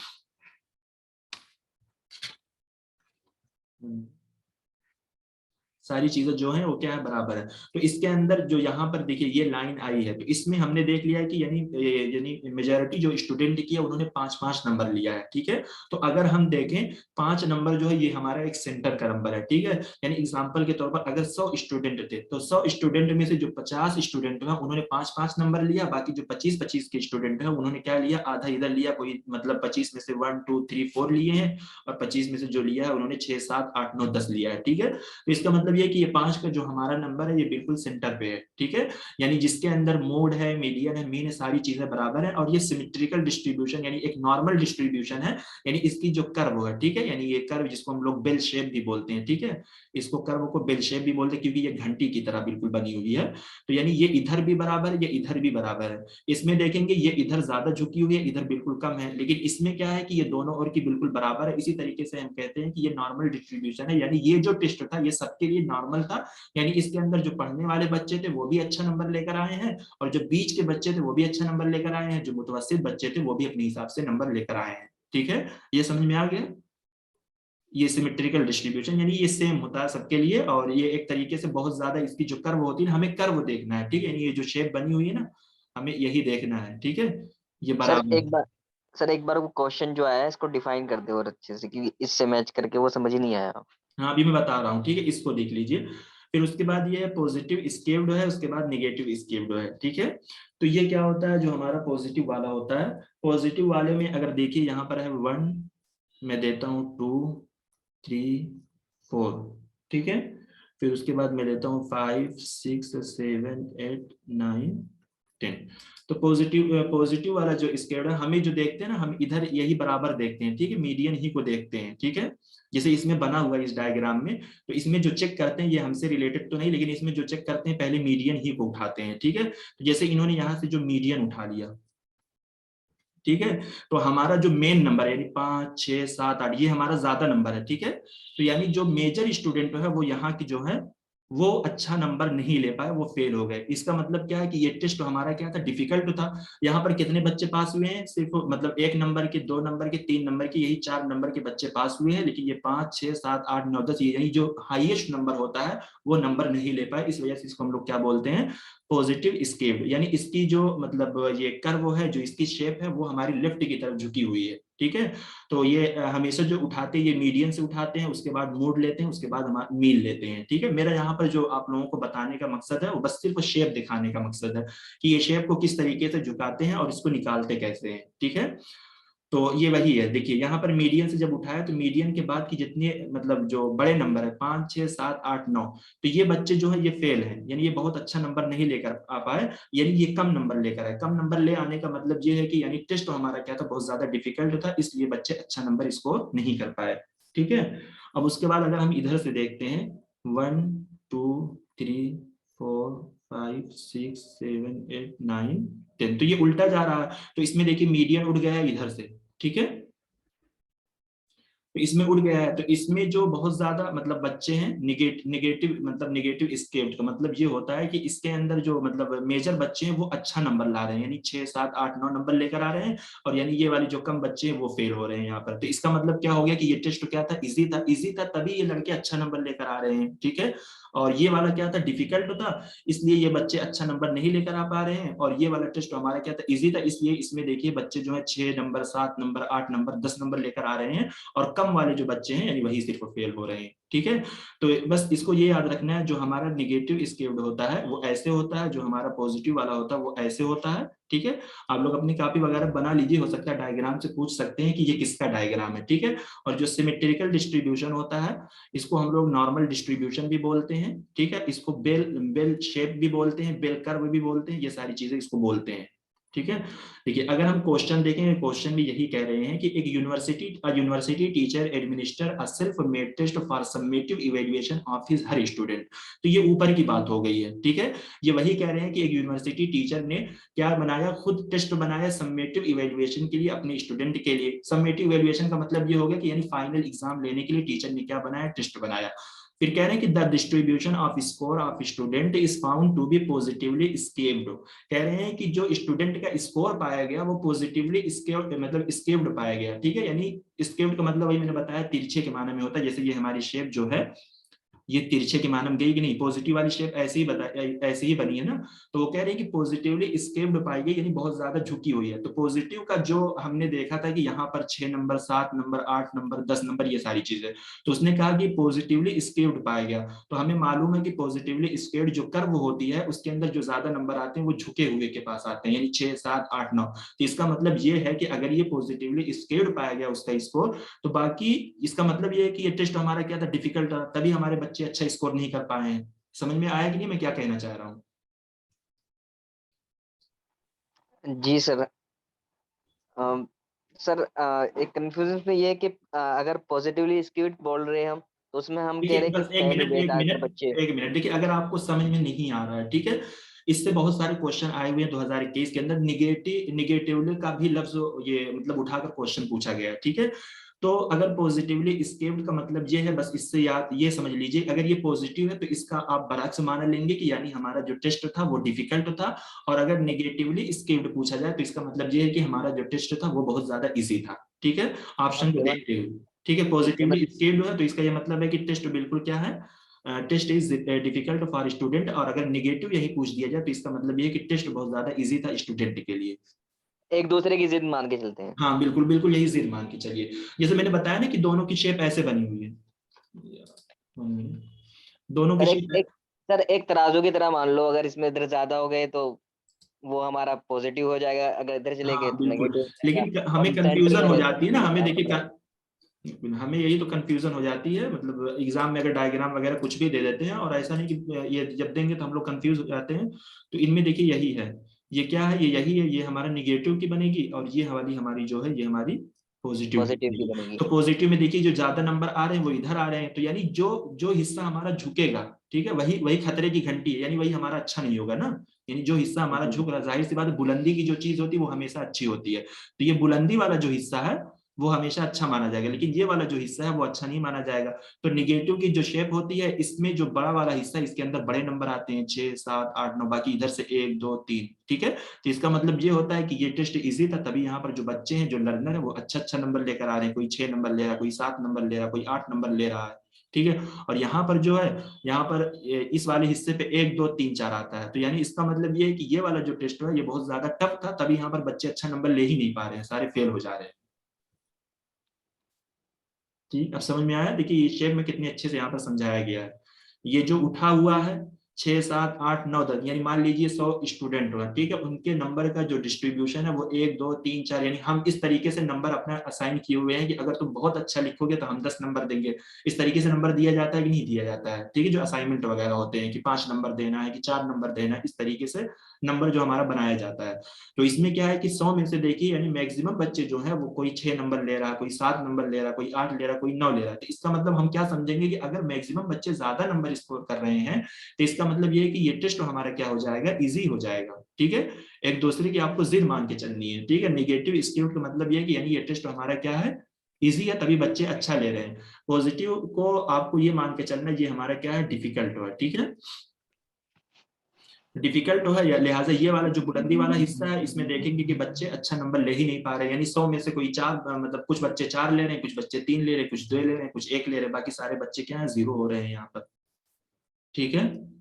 सारी चीजें जो है वो क्या है, बराबर है। तो इसके अंदर जो यहाँ पर देखिए ये लाइन आई है, तो इसमें हमने देख लिया है कि यानी मेजॉरिटी जो स्टूडेंट किया उन्होंने 5-5 नंबर लिया है, ठीक है। तो अगर हम देखें 5 नंबर जो है ये हमारा एक सेंटर का नंबर है, ठीक है। यानी एग्जाम्पल के तौर पर अगर 100 स्टूडेंट थे तो 100 स्टूडेंट में से जो 50 स्टूडेंट है उन्होंने 5-5 नंबर लिया, बाकी जो 25-25 के स्टूडेंट है उन्होंने क्या लिया, आधा इधर लिया, कोई मतलब 25 में से 1 2 3 4 लिए हैं, और 25 में से जो लिया है उन्होंने 6 7 8 9 10 लिया है, ठीक है। तो इसका मतलब ये कि ये 5 का जो हमारा नंबर है ये बिल्कुल सेंटर पे है, ठीक है। यानी जिसके अंदर मोड है, मीडियन है, मीन है, सारी चीजें बराबर है, और ये सिमेट्रिकल डिस्ट्रीब्यूशन यानी एक नॉर्मल डिस्ट्रीब्यूशन है, यानी इसकी जो कर्व है, ठीक है, यानी ये कर्व जिसको हम लोग बेल शेप भी बोलते हैं, ठीक है, इसको कर्व को बेल शेप भी बोलते हैं क्योंकि ये घंटी की तरह बिल्कुल बनी हुई है। तो यानी ये इधर भी बराबर है, ये इधर भी बराबर है। इसमें देखेंगे ये इधर ज्यादा झुकी हुई है, इधर बिल्कुल कम है, लेकिन इसमें क्या है कि ये दोनों ओर की बिल्कुल बराबर है। इसी तरीके से हम कहते हैं कि ये नॉर्मल डिस्ट्रीब्यूशन है, यानी ये जो टेस्ट था ये सबके लिए नॉर्मल था, यानी इसके अंदर जो पढ़ने वाले बच्चे थे वो भी अच्छा नंबर लेकर आए हैं, और जो बीच के बच्चे थे वो भी अच्छा नंबर लेकर आए हैं, जो मुतवस्सित बच्चे थे वो भी अपने हिसाब से नंबर लेकर आए हैं, ठीक है। ये समझ में आ गया, ये सिमेट्रिकल डिस्ट्रीब्यूशन यानी ये सेम होता है सबके लिए, और ये एक तरीके से बहुत ज्यादा इसकी जो कर्व होती है हमें कर्व देखना है, ठीक है, यानी ये जो शेप बनी हुई है ना हमें यही देखना है, ठीक है, ये बराबर। सर एक बार वो क्वेश्चन जो आया है इसको डिफाइन कर दे और अच्छे से, क्योंकि इससे मैच करके वो समझ ही नहीं आया। हाँ अभी मैं बता रहा हूँ, ठीक है, इसको देख लीजिए। फिर उसके बाद ये पॉजिटिव स्केव्ड है, उसके बाद नेगेटिव स्केव्ड है, ठीक है। तो ये क्या होता है, जो हमारा पॉजिटिव वाला होता है, पॉजिटिव वाले में अगर देखिए यहाँ पर है 1, मैं देता हूँ 2 3 4, ठीक है। फिर उसके बाद मैं देता हूँ 5 6 7 8 9 10। तो पॉजिटिव वाला जो स्केव्ड है, हमें जो देखते हैं ना, हम इधर यही बराबर देखते हैं, ठीक है, मीडियन ही को देखते हैं, ठीक है। जैसे इसमें बना हुआ है इस डायग्राम में, तो इसमें जो चेक करते हैं ये हमसे रिलेटेड तो नहीं, लेकिन इसमें जो चेक करते हैं पहले मीडियन ही को उठाते हैं, ठीक है। तो जैसे इन्होंने यहाँ से जो मीडियन उठा लिया, ठीक है, तो हमारा जो मेन नंबर है यानी 5 6 7 8 ये हमारा ज्यादा नंबर है, ठीक है। तो यानी जो मेजर स्टूडेंट है वो यहाँ की जो है वो अच्छा नंबर नहीं ले पाए, वो फेल हो गए। इसका मतलब क्या है कि ये टेस्ट हमारा क्या था, डिफिकल्ट था। यहाँ पर कितने बच्चे पास हुए हैं, सिर्फ मतलब 1 नंबर के, 2 नंबर के, 3 नंबर के, यही 4 नंबर के बच्चे पास हुए हैं, लेकिन ये 5 6 7 8 9 10 यही जो हाईएस्ट नंबर होता है वो नंबर नहीं ले पाए। इस वजह से इसको हम लोग क्या बोलते हैं, पॉजिटिव स्केव्ड, यानी इसकी जो मतलब ये कर्व है, जो इसकी शेप है वो हमारी लेफ्ट की तरफ झुकी हुई है, ठीक है। तो ये हमेशा जो उठाते हैं ये मीडियन से उठाते हैं, उसके बाद मोड लेते हैं, उसके बाद हमारा मीन लेते हैं, ठीक है। मेरा यहाँ पर जो आप लोगों को बताने का मकसद है वो बस सिर्फ शेप दिखाने का मकसद है कि ये शेप को किस तरीके से झुकाते हैं और इसको निकालते कैसे हैं, ठीक है। तो ये वही है, देखिए यहाँ पर मीडियन से जब उठाया तो मीडियन के बाद की जितने मतलब जो बड़े नंबर है 5, 6, 7, 8, 9, तो ये बच्चे जो है ये फेल है, यानी ये बहुत अच्छा नंबर नहीं लेकर आ पाए, यानी ये कम नंबर लेकर आए। कम नंबर ले आने का मतलब ये है कि यानी टेस्ट हमारा क्या था, बहुत ज्यादा डिफिकल्ट था, इसलिए बच्चे अच्छा नंबर स्कोर नहीं कर पाए। ठीक है, अब उसके बाद अगर हम इधर से देखते हैं 1, 2, 3, 4, 5, 6, 7, 8, 9, 10, तो ये उल्टा जा रहा है, तो इसमें देखिए मीडियन उड़ गया है इधर से। ठीक है, तो इसमें उड़ गया है, तो इसमें जो बहुत ज्यादा मतलब बच्चे हैं निगेटिव मतलब निगेटिव स्केप्ड का मतलब ये होता है कि इसके अंदर जो मतलब मेजर बच्चे हैं वो अच्छा नंबर ला रहे हैं, यानी 6, 7, 8, 9 नंबर लेकर आ रहे हैं, और यानी ये वाले जो कम बच्चे हैं वो फेल हो रहे हैं यहाँ पर। तो इसका मतलब क्या हो गया कि ये टेस्ट क्या था, इजी था तभी ये लड़के अच्छा नंबर लेकर आ रहे हैं। ठीक है, और ये वाला क्या था, डिफिकल्ट था, इसलिए ये बच्चे अच्छा नंबर नहीं लेकर आ पा रहे हैं, और ये वाला टेस्ट हमारा क्या था, इजी था, इसलिए इसमें देखिए बच्चे जो है 6 नंबर, 7 नंबर, 8 नंबर, 10 नंबर लेकर आ रहे हैं, और कम वाले जो बच्चे हैं यानी वही सिर्फ फेल हो रहे हैं। ठीक है, तो बस इसको ये याद रखना है, जो हमारा निगेटिव स्केल्ड होता है वो ऐसे होता है, जो हमारा पॉजिटिव वाला होता है वो ऐसे होता है। ठीक है, आप लोग अपनी कॉपी वगैरह बना लीजिए, हो सकता है डायग्राम से पूछ सकते हैं कि ये किसका डायग्राम है। ठीक है, और जो सिमेट्रिकल डिस्ट्रीब्यूशन होता है इसको हम लोग नॉर्मल डिस्ट्रीब्यूशन भी बोलते हैं। ठीक है, इसको बेल बेल शेप भी बोलते हैं, बेल कर्व भी बोलते हैं, ये सारी चीजें इसको बोलते हैं। ठीक है, देखिए अगर हम क्वेश्चन देखें, क्वेश्चन भी यही कह रहे हैं कि एक university teacher administer a self made test for summative evaluation of his her student, तो ये ऊपर की बात हो गई है। ठीक है, ये वही कह रहे हैं कि एक यूनिवर्सिटी टीचर ने क्या बनाया, खुद टेस्ट बनाया समेटिव इवैल्यूएशन के लिए अपने स्टूडेंट के लिए। समेटिव इवैल्यूएशन का मतलब ये हो गया कि यानी फाइनल एग्जाम लेने के लिए टीचर ने क्या बनाया, टेस्ट बनाया। फिर कह रहे हैं कि the distribution of score of student is found to be positively skewed, कह रहे हैं कि जो स्टूडेंट का स्कोर पाया गया वो पॉजिटिवली स्केव्ड मतलब स्केव्ड पाया गया। ठीक है, यानी स्केव्ड का मतलब वही मैंने बताया तिरछे के माने में होता है, जैसे ये हमारी शेप जो है ये तिरछे के मानम गई कि नहीं, पॉजिटिव वाली शेप ऐसे ही बनी है ना, तो वो कह रहे हैं कि पॉजिटिवली स्केप्ड पाई गई, यानी बहुत ज्यादा झुकी हुई है। तो पॉजिटिव का जो हमने देखा था कि यहाँ पर 6 नंबर, 7 नंबर, 8 नंबर, 10 नंबर, ये सारी चीजें, तो उसने कहा कि पॉजिटिवली स्केप्ड पाया गया। तो हमें मालूम है कि पॉजिटिवली स्केप्ड जो कर्व होती है उसके अंदर जो ज्यादा नंबर आते हैं वो झुके हुए के पास आते हैं, यानी 6, 7, 8, 9। तो इसका मतलब ये है कि अगर ये पॉजिटिवली स्केप्ड पाया गया उसका स्कोर, तो बाकी इसका मतलब ये है कि ये टेस्ट हमारा क्या था, डिफिकल्ट था, तभी हमारे बच्चे अच्छा स्कोर नहीं कर पाए हैं। समझ में आया कि नहीं मैं क्या कहना चाह रहा हूँ? जी सर। सर एक कंफ्यूजन में ये है कि अगर पॉजिटिवली स्क्यूड बोल रहे हैं हम, तो उसमें हम कह देखिए रहे हैं कि बस एक फेल मिनट हुए एक ज्यादातर मिनट बच्चे। एक मिनट, देखिए अगर आपको समझ में नहीं आ रहा है, ठीक है, इससे बहुत सारे क्वेश्चन आए हुए हैं 2021 के अंदर, निगेटिवली का भी लफ्ज ये मतलब उठाकर क्वेश्चन पूछा गया है। ठीक है, तो अगर पॉजिटिवली स्केप्ड का मतलब ये है, बस इससे याद ये समझ लीजिए, अगर ये पॉजिटिव है तो इसका आप बरअक्स माना लेंगे कि यानी हमारा जो टेस्ट था वो डिफिकल्ट था, और अगर निगेटिवली स्केप्ड पूछा जाए तो इसका मतलब ये है कि हमारा जो टेस्ट था वो बहुत ज्यादा इजी था। ठीक है, ऑप्शन को देखते हुए। ठीक है, पॉजिटिवली स्केप्ड है तो इसका ये मतलब है कि टेस्ट बिल्कुल क्या है, test is difficult for student, और अगर निगेटिव यही पूछ दिया जाए तो इसका मतलब ये कि टेस्ट बहुत ज्यादा इजी था स्टूडेंट के लिए। एक दूसरे की जिद मान के चलते हैं। हाँ बिल्कुल बिल्कुल, यही जिद मान के चलिए। जैसे मैंने बताया ना कि दोनों की शेप ऐसे बनी हुई है, दोनों की सर शेप। सर एक तराजू की तरह मान लो, अगर इसमें इधर ज्यादा हो गए तो वो हमारा पॉजिटिव हो जाएगा, अगर इधर चले गए हाँ तो बिल्कुल, नेगेटिव हो जाएगा। लेकिन और हमें सेंटर कंफ्यूजन में हो रहे तो जाती है ना, हमें ज्यादा देखिए पॉजिटिव। बिल्कुल, हमें यही तो कंफ्यूजन हो जाती है, मतलब एग्जाम में अगर डायग्राम वगैरह कुछ भी दे देते हैं, और ऐसा नहीं कि ये जब देंगे तो हम लोग कंफ्यूज हो जाते हैं। तो इनमें देखिए यही है, ये क्या है, ये यही है, ये हमारा निगेटिव की बनेगी, और ये हमारी हमारी जो है ये हमारी पॉजिटिव की पॉजिटिव की बनेगी। बनेगी। तो पॉजिटिव में देखिए जो ज्यादा नंबर आ रहे हैं वो इधर आ रहे हैं, तो यानी जो जो हिस्सा हमारा झुकेगा, ठीक है, वही वही खतरे की घंटी है, यानी वही हमारा अच्छा नहीं होगा ना। यानी जो हिस्सा हमारा जी। झुक रहा है, जाहिर सी बात है, बुलंदी की जो चीज होती है वो हमेशा अच्छी होती है, तो ये बुलंदी वाला जो हिस्सा है वो हमेशा अच्छा माना जाएगा, लेकिन ये वाला जो हिस्सा है वो अच्छा नहीं माना जाएगा। तो निगेटिव की जो शेप होती है इसमें जो बड़ा वाला हिस्सा है इसके अंदर बड़े नंबर आते हैं, 6, 7, 8, 9, बाकी इधर से 1, 2, 3। ठीक है, तो इसका मतलब ये होता है कि ये टेस्ट इजी था, तभी यहाँ पर जो बच्चे हैं जो लर्नर है वो अच्छा अच्छा नंबर लेकर आ रहे हैं, कोई 6 नंबर ले रहा है, कोई 7 नंबर ले रहा है, कोई 8 नंबर ले रहा है। ठीक है, और यहाँ पर जो है, यहाँ पर इस वाले हिस्से पे 1, 2, 3, 4 आता है, तो यानी इसका मतलब ये है कि ये वाला जो टेस्ट है ये बहुत ज्यादा टफ था, तभी यहाँ पर बच्चे अच्छा नंबर ले ही नहीं पा रहे हैं, सारे फेल हो जा रहे हैं। ठीक, अब समझ में आया, देखिए ये शेप में कितने अच्छे से यहाँ पर समझाया गया है। ये जो उठा हुआ है 6, 7, 8, 9, 10 यानी मान लीजिए 100 स्टूडेंट हुआ, ठीक है, उनके नंबर का जो डिस्ट्रीब्यूशन है वो 1, 2, 3, 4 यानी हम इस तरीके से नंबर अपना असाइन किए हुए हैं कि अगर तुम बहुत अच्छा लिखोगे तो हम 10 नंबर देंगे। इस तरीके से नंबर दिया जाता है कि नहीं दिया जाता है, ठीक है, जो असाइनमेंट वगैरह होते हैं कि 5 नंबर देना है कि 4 नंबर देना है, इस तरीके से नंबर जो हमारा बनाया जाता है। तो इसमें क्या है कि 100 में से देखिए यानी मैक्सिमम बच्चे जो है वो कोई 6 नंबर ले रहा है, कोई 7 नंबर ले रहा है, कोई 8 ले रहा है, कोई 9 ले रहा है। तो इसका मतलब हम क्या समझेंगे कि अगर मैक्सिमम बच्चे ज्यादा नंबर स्कोर कर रहे हैं तो इसका मतलब ये है कि ये टेस्ट हमारा क्या हो जाएगा, इजी हो जाएगा, ठीक है। एक दूसरे की आपको जिद मान के चलनी है, ठीक है। नेगेटिव स्क्यूड का मतलब ये है कि यानी ये टेस्ट हमारा क्या है, इजी है, तभी बच्चे अच्छा ले रहे हैं। पॉजिटिव को आपको ये मान के चलना है ये हमारा क्या है, डिफिकल्ट है, ठीक है, डिफिकल्ट है, या लिहाजा ये वाला जो बुलंदी वाला हिस्सा है इसमें देखेंगे कि बच्चे अच्छा नंबर ले ही नहीं पा रहे, यानी 100 में से कोई 4 मतलब कुछ बच्चे 4 ले रहे हैं, कुछ बच्चे 3 ले रहे हैं, कुछ 2 ले रहे हैं, कुछ 1 ले रहे हैं, बाकी सारे बच्चे क्या है, 0 हो रहे हैं यहाँ पर, ठीक है।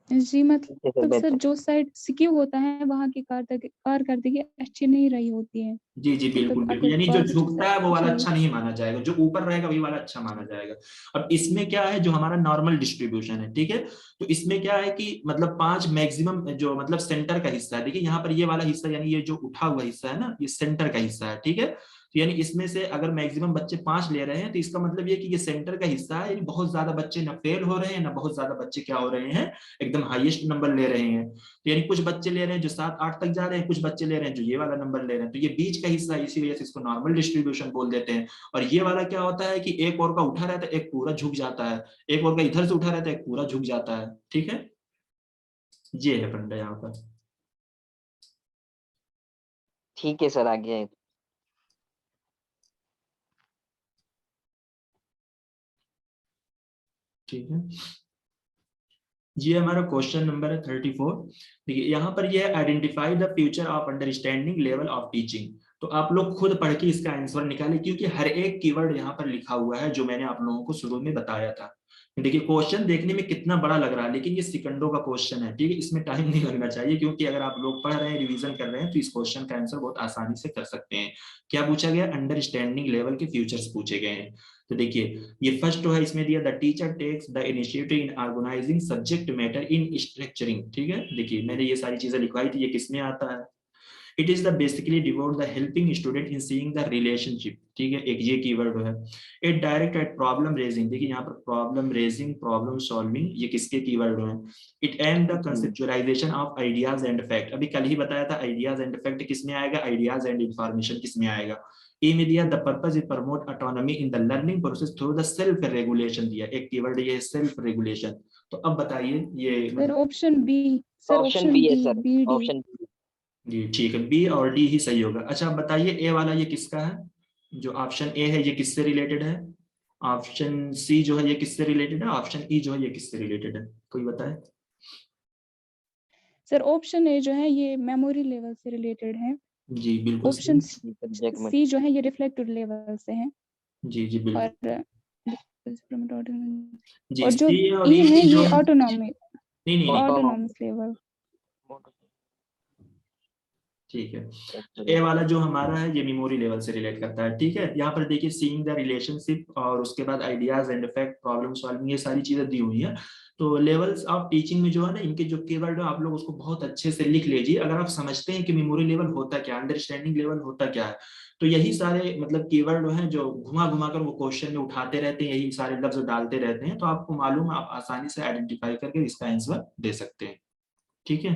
जी मतलब ठीक है सर, सर बेहतर। जो साइड सिक्योर होता है वहाँ की कारकर्दगी अच्छी नहीं रही होती है। जी जी बिल्कुल मतलब बिल्कुल, अगर यानी जो पॉजिटिव झुकता है वो वाला जी अच्छा नहीं माना जाएगा, जो ऊपर रहेगा वही वाला अच्छा माना जाएगा। अब इसमें क्या है, जो हमारा नॉर्मल डिस्ट्रीब्यूशन है, ठीक है, तो इसमें क्या है कि मतलब 5 मैक्सिमम जो मतलब सेंटर का हिस्सा है, देखिए यहाँ पर ये वाला हिस्सा यानी ये जो उठा हुआ हिस्सा है ना, ये सेंटर का हिस्सा है, ठीक है। तो यानी इसमें से अगर मैक्सिमम बच्चे 5 ले रहे हैं तो इसका मतलब ये कि ये सेंटर का हिस्सा है, यानी बहुत ज्यादा बच्चे ना फेल हो रहे हैं ना बहुत ज्यादा बच्चे क्या हो रहे हैं, एकदम हाईएस्ट नंबर ले रहे हैं। तो यानी कुछ बच्चे ले रहे हैं जो 7, 8 तक जा रहे हैं, कुछ बच्चे ले रहे हैं जो ये वाला नंबर ले रहे हैं, तो ये बीच का हिस्सा है, इसी वजह से इसको नॉर्मल डिस्ट्रीब्यूशन बोल देते हैं। और ये वाला क्या होता है कि एक और का उठा रहता है, एक पूरा झुक जाता है, एक और का इधर से उठा रहता है, एक पूरा झुक जाता है, ठीक है। ये है फंडा यहाँ पर। ठीक है सर, आगे। ठीक है, ये हमारा क्वेश्चन नंबर है 34। देखिए यहाँ पर ये है identify the future of understanding level of teaching. तो आप लोग खुद पढ़ के इसका आंसर निकालें, क्योंकि हर एक कीवर्ड यहाँ पर लिखा हुआ है जो मैंने आप लोगों को शुरू में बताया था। देखिए क्वेश्चन देखने में कितना बड़ा लग रहा है, लेकिन ये सेकंडों का क्वेश्चन है, ठीक है, इसमें टाइम नहीं लगना चाहिए, क्योंकि अगर आप लोग पढ़ रहे हैं, रिवीजन कर रहे हैं, तो इस क्वेश्चन का आंसर बहुत आसानी से कर सकते हैं। क्या पूछा गया, अंडरस्टैंडिंग लेवल के फ्यूचर्स पूछे गए हैं। तो देखिए ये फर्स्ट है, इसमें दिया the teacher takes the initiative in organising subject matter in structuring, ठीक है। देखिए मैंने ये सारी चीजें लिखवाई थी, ये किसमें आता है, it is the basically devote the helping student in seeing the relationship, ठीक है, एक ये कीवर्ड है। It direct at problem raising, देखिए यहाँ पर प्रॉब्लम रेजिंग, प्रॉब्लम सॉल्विंग, ये किसके कीवर्ड है। It and the conceptualisation of ideas and fact, अभी कल ही बताया था आइडियाज एंड फैक्ट किसमें आएगा, आइडियाज एंड इंफॉर्मेशन किसमें आएगा। ए में दिया the purpose is promote autonomy in the learning process through the self regulation, दिया एक कीवर्ड ये सेल्फ रेगुलेशन। तो अब बताइए ये sir option B, sir option option B है B, sir, B D. Option B. जी ठीक है, बी और डी ही सही होगा। अच्छा अब बताइए ए वाला ये किसका है, जो ऑप्शन ए है ये किससे रिलेटेड है, ऑप्शन सी जो है ये किससे रिलेटेड है, ऑप्शन ई जो है ये किससे रिलेटेड है, कोई बताए। सर ऑप्शन ए जो है ये मेमोरी लेवल से रिलेटेड है। जी बिल्कुल ऑप्शन सही। सब्जेक्ट में। सी जो है ये रिफ्लेक्टिव लेवल से है। जी जी बिल्कुल। और जी और जो सी और ई है ई जो ये है, ऑटोनॉमी, नहीं नहीं नहीं, ऑटोनॉमस लेवल। ठीक है, तो ए वाला जो हमारा है ये मेमोरी लेवल से रिलेट करता है, ठीक है। यहाँ पर देखिए सीइंग द रिलेशनशिप और उसके बाद ideas and effect, problem solving, ये सारी चीजें दी हुई है। तो लेवल्स ऑफ टीचिंग में जो है ना, इनके जो कीवर्ड है आप लोग उसको बहुत अच्छे से लिख लीजिए। अगर आप समझते हैं कि मेमोरी लेवल होता क्या, अंडरस्टैंडिंग लेवल होता क्या है, तो यही सारे मतलब कीवर्ड हैं जो घुमा घुमा कर वो क्वेश्चन में उठाते रहते हैं, यही सारे लफ्ज डालते रहते हैं, तो आपको मालूम है, आप आसानी से आइडेंटिफाई करके इसका आंसर दे सकते हैं, ठीक है।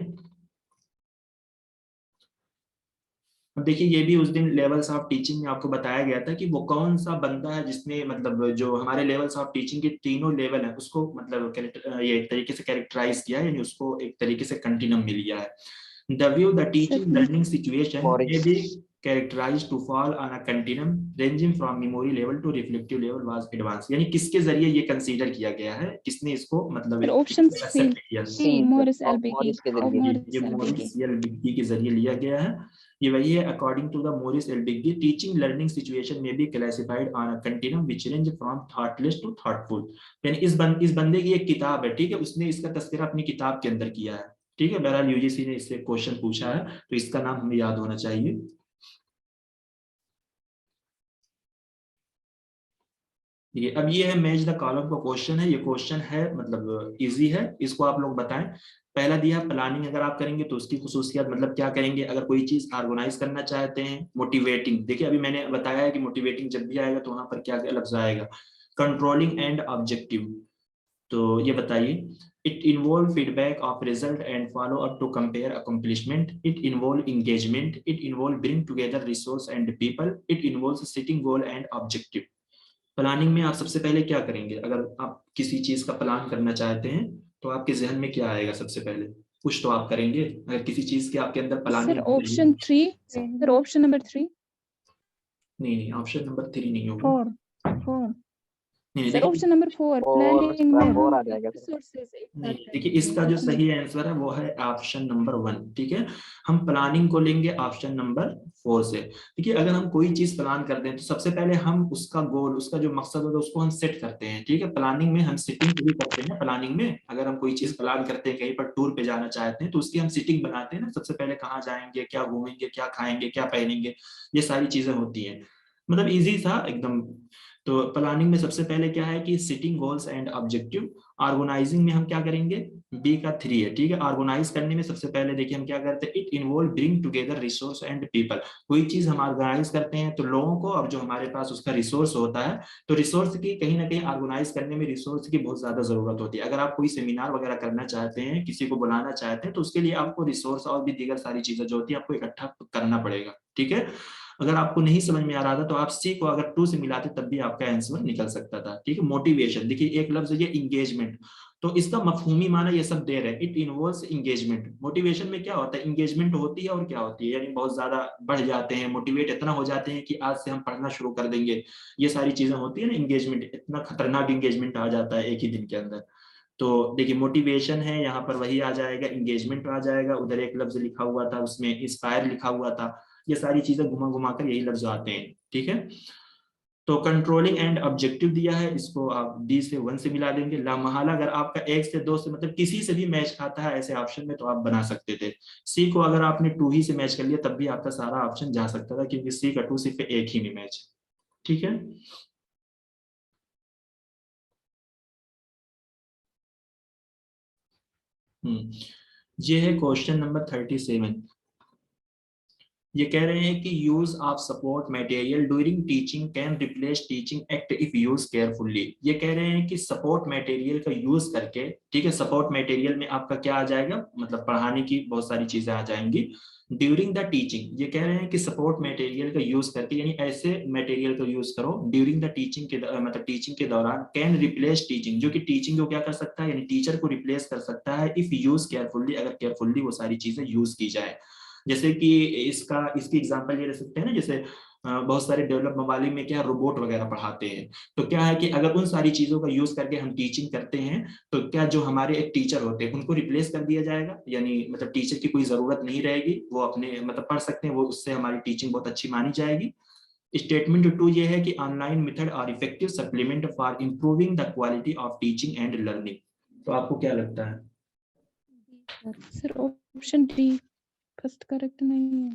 अब देखिए ये भी उस दिन लेवल्स ऑफ टीचिंग में आपको बताया गया था कि वो कौन सा बंदा है जिसने मतलब जो हमारे लेवल्स ऑफ टीचिंग के तीनों लेवल है उसको मतलब ये एक तरीके से कैरेक्टराइज किया है, यानी उसको एक तरीके से कंटिन्यूम मिल गया है। The view the teaching learning situation may be characterized to fall on a continuum ranging from memory level to reflective level was advanced, यानी किसके जरिए ये कंसीडर किया गया है, किसने इसको मतलब सर ऑप्शन सी, एक्सेप्ट किया, सी मॉरिस सर, एल्बिगी, मॉरिस के और जरिए। मॉरिस ये एल्बिगी। मॉरिस एल्बिगी के जरिए लिया गया है। ये वही है, according to the Morris L Bigge teaching learning situation में be classified on a continuum which range from thoughtless to thoughtful, यानी इस बंदे की एक किताब है, ठीक है, उसने इसका तस्करा अपनी किताब के अंदर किया है, ठीक है। बहरहाल यूजीसी ने इससे क्वेश्चन पूछा है तो इसका नाम हमें याद होना चाहिए। ठीक है, अब ये है मैच द कॉलम का क्वेश्चन है। ये क्वेश्चन है मतलब इजी है, इसको आप लोग बताएं। पहला दिया प्लानिंग अगर आप करेंगे तो उसकी खुसूसियत मतलब क्या करेंगे, अगर कोई चीज ऑर्गेनाइज करना चाहते हैं। मोटिवेटिंग, देखिए अभी मैंने बताया है कि मोटिवेटिंग जब भी आएगा तो वहां पर क्या क्या लफ्ज आएगा। कंट्रोलिंग एंड ऑब्जेक्टिव, तो ये बताइए। It involve feedback of result and follow up to compare accomplishment. It involve engagement. It involve bring together resource and people. It involve setting goal and objective. Planning में आप सबसे पहले क्या करेंगे, अगर आप किसी चीज का प्लान करना चाहते हैं तो आपके जहन में क्या आएगा सबसे पहले, कुछ तो आप करेंगे अगर किसी चीज के आपके अंदर sir planning. Option 3, sir option number 3, नहीं, ऑप्शन नंबर 3 नहीं होगा। 4, नहीं सर देखिए, ऑप्शन नंबर 4 और प्लानिंग में फोर हम आ जाएगा सर। रिसोर्सेज एक नहीं साथ देखिए, करेंगे, इसका जो उसमें सही आंसर है वो है ऑप्शन नंबर 1। ठीक है, हम प्लानिंग को लेंगे ऑप्शन नंबर 4 से। देखिए अगर हम कोई चीज प्लान करते हैं तो सबसे पहले हम उसका गोल, उसका जो मकसद होता है उसको हम सेट करते हैं। ठीक है, प्लानिंग में हम सिटिंग भी करते हैं। प्लानिंग में अगर हम कोई चीज प्लान करते हैं, कहीं पर टूर पे जाना चाहते हैं तो उसकी हम सिटिंग बनाते हैं ना, सबसे पहले कहाँ जाएंगे, क्या घूमेंगे, क्या खाएंगे, क्या पहनेंगे, ये सारी चीजें होती हैं। मतलब इजी था एकदम। तो प्लानिंग में सबसे पहले क्या है कि setting goals and objective. Organising में हम क्या करेंगे, बी का 3 है। ठीक है, ऑर्गेनाइज करने में सबसे पहले देखिए हम क्या करते हैं, it involve bring together resource and people. कोई चीज हम ऑर्गेनाइज करते हैं तो लोगों को, अब जो हमारे पास उसका रिसोर्स होता है, तो रिसोर्स की कहीं ना कहीं ऑर्गेनाइज करने में रिसोर्स की बहुत ज्यादा जरूरत होती है। अगर आप कोई सेमिनार वगैरह करना चाहते हैं, किसी को बुलाना चाहते हैं, तो उसके लिए आपको रिसोर्स और भी दीगर सारी चीजें जो होती है आपको इकट्ठा करना पड़ेगा। ठीक है, अगर आपको नहीं समझ में आ रहा था तो आप सी को अगर 2 से मिलाते तब भी आपका आंसर निकल सकता था। ठीक है, मोटिवेशन, देखिए एक लफ्ज है ये इंगेजमेंट, तो इसका मफहूमी माना ये सब दे रहे हैं। It involves engagement. मोटिवेशन में क्या होता है, इंगेजमेंट होती है और क्या होती है, यानी बहुत ज्यादा बढ़ जाते हैं, मोटिवेट इतना हो जाते हैं कि आज से हम पढ़ना शुरू कर देंगे। ये सारी चीजें होती है ना, इंगेजमेंट, इतना खतरनाक इंगेजमेंट आ जाता है एक ही दिन के अंदर। तो देखिए मोटिवेशन है यहाँ पर, वही आ जाएगा, इंगेजमेंट आ जाएगा। उधर एक लफ्ज लिखा हुआ था उसमें इंस्पायर लिखा हुआ था। ये सारी चीजें घुमा घुमा कर यही लफ्ज आते हैं। ठीक है, तो कंट्रोलिंग एंड ऑब्जेक्टिव दिया है, इसको आप डी से 1 से मिला देंगे। लामहला अगर आपका 1 से 2 से मतलब किसी से भी मैच खाता है ऐसे ऑप्शन में तो आप बना सकते थे। सी को अगर आपने 2 ही से मैच कर लिया तब भी आपका सारा ऑप्शन जा सकता था, क्योंकि सी का 2 सिर्फ एक ही में मैच। ठीक है, ये है क्वेश्चन नंबर 37। ये कह रहे हैं कि use of support material during teaching can replace teaching act if use carefully. ये कह रहे हैं कि सपोर्ट मटेरियल का यूज करके, ठीक है, सपोर्ट मटेरियल में आपका क्या आ जाएगा, मतलब पढ़ाने की बहुत सारी चीजें आ जाएंगी ड्यूरिंग द टीचिंग। ये कह रहे हैं कि सपोर्ट मटेरियल का यूज करके, यानी ऐसे मटेरियल का यूज करो ड्यूरिंग द टीचिंग के मतलब टीचिंग के दौरान, कैन रिप्लेस टीचिंग, जो कि टीचिंग को क्या कर सकता है, यानी टीचर को रिप्लेस कर सकता है इफ यूज केयरफुली, अगर केयरफुली वो सारी चीजें यूज की जाए। जैसे कि इसकी एग्जांपल ये रह सकते हैं ना, जैसे बहुत सारे डेवलप ममालिक में क्या रोबोट वगैरह पढ़ाते हैं, तो क्या है कि अगर उन सारी चीजों का यूज करके हम टीचिंग करते हैं तो क्या जो हमारे एक टीचर होते हैं उनको रिप्लेस कर दिया जाएगा, यानी मतलब टीचर की कोई जरूरत नहीं रहेगी, वो अपने मतलब पढ़ सकते हैं, वो उससे हमारी टीचिंग बहुत अच्छी मानी जाएगी। स्टेटमेंट 2 ये है कि online method are effective supplement for improving the quality of teaching and learning. तो आपको क्या लगता है? Sir option D first correct नहीं है।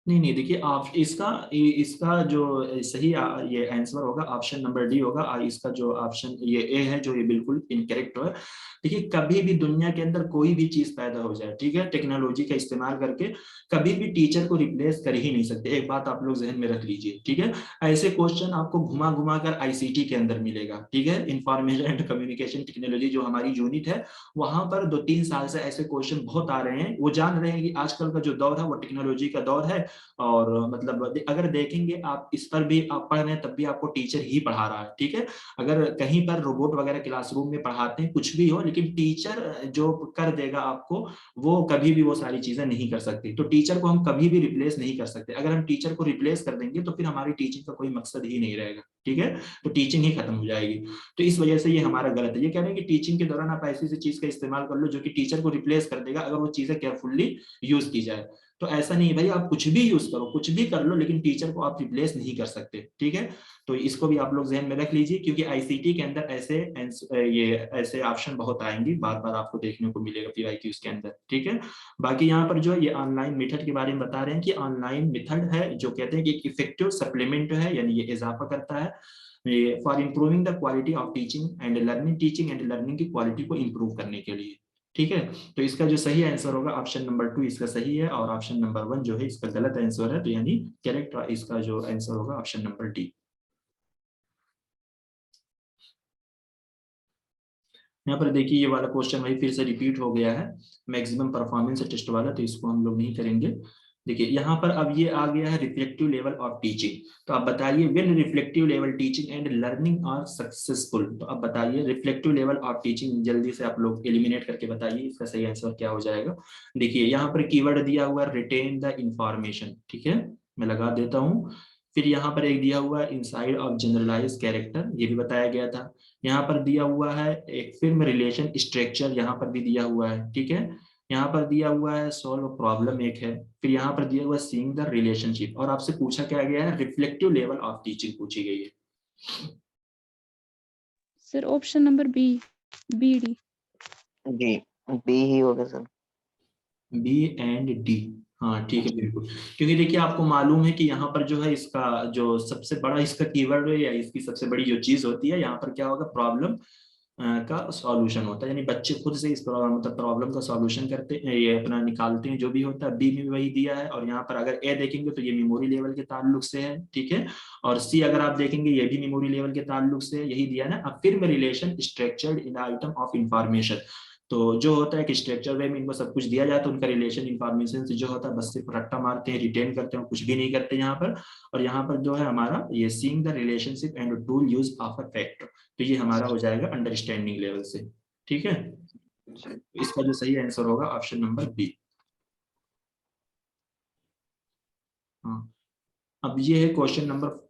नहीं देखिए, आप इसका इसका जो सही ये आंसर होगा ऑप्शन नंबर डी होगा। इसका जो ऑप्शन ये ए है जो ये बिल्कुल इनकरेक्ट है। देखिए कभी भी दुनिया के अंदर कोई भी चीज पैदा हो जाए, ठीक है, टेक्नोलॉजी का इस्तेमाल करके कभी भी टीचर को रिप्लेस कर ही नहीं सकते। एक बात आप लोग जहन में रख लीजिए। ठीक है, ऐसे क्वेश्चन आपको घुमा घुमा कर आईसीटी के अंदर मिलेगा। ठीक है, इंफॉर्मेशन एंड कम्युनिकेशन टेक्नोलॉजी जो हमारी यूनिट है, वहां पर 2-3 साल से ऐसे क्वेश्चन बहुत आ रहे हैं। वो जान रहे हैं कि आजकल का जो दौर है वो टेक्नोलॉजी का दौर है, और मतलब अगर देखेंगे आप इस पर भी आप पढ़ रहे हैं तब भी आपको टीचर ही पढ़ा रहा है। ठीक है, अगर कहीं पर रोबोट वगैरह क्लासरूम में पढ़ाते हैं कुछ भी हो, लेकिन टीचर जो कर देगा आपको, वो कभी भी वो सारी चीजें नहीं कर सकती। तो टीचर को हम कभी भी रिप्लेस नहीं कर सकते। अगर हम टीचर को रिप्लेस कर देंगे तो फिर हमारी टीचिंग का कोई मकसद ही नहीं रहेगा। ठीक है, तो टीचिंग ही खत्म हो जाएगी। तो इस वजह से ये हमारा गलत है। ये कह रहे हैं कि टीचिंग के दौरान आप ऐसी चीज का इस्तेमाल कर लो जो कि टीचर को रिप्लेस कर देगा, अगर वो चीजें केयरफुली यूज की जाए। तो ऐसा नहीं है भाई, आप कुछ भी यूज करो, कुछ भी कर लो, लेकिन टीचर को आप रिप्लेस नहीं कर सकते, ठीक है। तो इसको भी आप लोग ध्यान में रख लीजिए, क्योंकि आईसीटी के अंदर ऐसे ऑप्शन बहुत आएंगे, बार बार आपको देखने को मिलेगा पीवाईक्यूज के अंदर, ठीक है। बाकी यहाँ पर जो ये ऑनलाइन मेथड के बारे में बता रहे हैं कि ऑनलाइन मेथड है जो कहते हैं कि एक इफेक्टिव सप्लीमेंट है, यानी ये इजाफा करता है for improving the quality of teaching and learning की क्वालिटी को इम्प्रूव करने के लिए, ठीक है। तो इसका जो सही आंसर होगा ऑप्शन नंबर 2 इसका सही है, और ऑप्शन नंबर 1 जो है इसका गलत आंसर है, तो यानी करेक्ट इसका जो आंसर होगा ऑप्शन नंबर डी। यहाँ पर देखिए ये वाला क्वेश्चन वही फिर से रिपीट हो गया है, मैक्सिमम परफॉर्मेंस टेस्ट वाला, तो इसको हम लोग नहीं करेंगे। देखिए यहाँ पर अब ये आ गया है रिफ्लेक्टिव लेवल ऑफ टीचिंग, तो आप बताइए when reflective level teaching and learning are successful, तो आप बताइए रिफ्लेक्टिव लेवल ऑफ टीचिंग, जल्दी से आप लोग एलिमिनेट करके बताइए इसका सही आंसर क्या हो जाएगा। देखिए यहाँ पर कीवर्ड दिया हुआ है रिटेन द इंफॉर्मेशन, ठीक है, मैं लगा देता हूँ। फिर यहाँ पर एक दिया हुआ है इनसाइड ऑफ जनरलाइज कैरेक्टर, ये भी बताया गया था। यहाँ पर दिया हुआ है एक फिल्म रिलेशन स्ट्रक्चर, यहाँ पर भी दिया हुआ है, ठीक है। यहाँ पर दिया हुआ है सॉल्व प्रॉब्लम एक है, फिर यहाँ पर दिया हुआ है सीइंग द रिलेशनशिप, और आपसे पूछा क्या गया है रिफ्लेक्टिव लेवल ऑफ टीचिंग पूछी गई है। Sir option number B, B D. जी बी ही होगा सर। बी एंड डी, हाँ ठीक है बिल्कुल, क्योंकि देखिए आपको मालूम है कि यहाँ पर जो है इसका जो सबसे बड़ा इसका कीवर्ड है या इसकी सबसे बड़ी जो चीज होती है यहाँ पर क्या होगा, प्रॉब्लम का सॉल्यूशन होता है, यानी बच्चे खुद से इस मतलब प्रॉब्लम का सॉल्यूशन करते हैं, ये अपना निकालते हैं जो भी होता है। बी में भी वही दिया है, और यहाँ पर अगर ए देखेंगे तो ये मेमोरी लेवल के ताल्लुक से है, ठीक है, और सी अगर आप देखेंगे ये भी मेमोरी लेवल के ताल्लुक से है, यही दिया ना। अब फिर में relation structured in item of information, तो जो होता है कि स्ट्रक्चर वे में इनको सब कुछ दिया जाता है, उनका रिलेशन इंफॉर्मेशन से जो होता है बस सिर्फ रट्टा मारते हैं, रिटेन करते हैं, कुछ भी नहीं करते यहाँ पर। और यहाँ पर जो है हमारा ये seeing the relationship and tool use of a fact, तो ये हमारा हो जाएगा अंडरस्टैंडिंग लेवल से, ठीक है। इसका जो सही आंसर होगा ऑप्शन नंबर बी। हाँ, अब ये है क्वेश्चन नंबर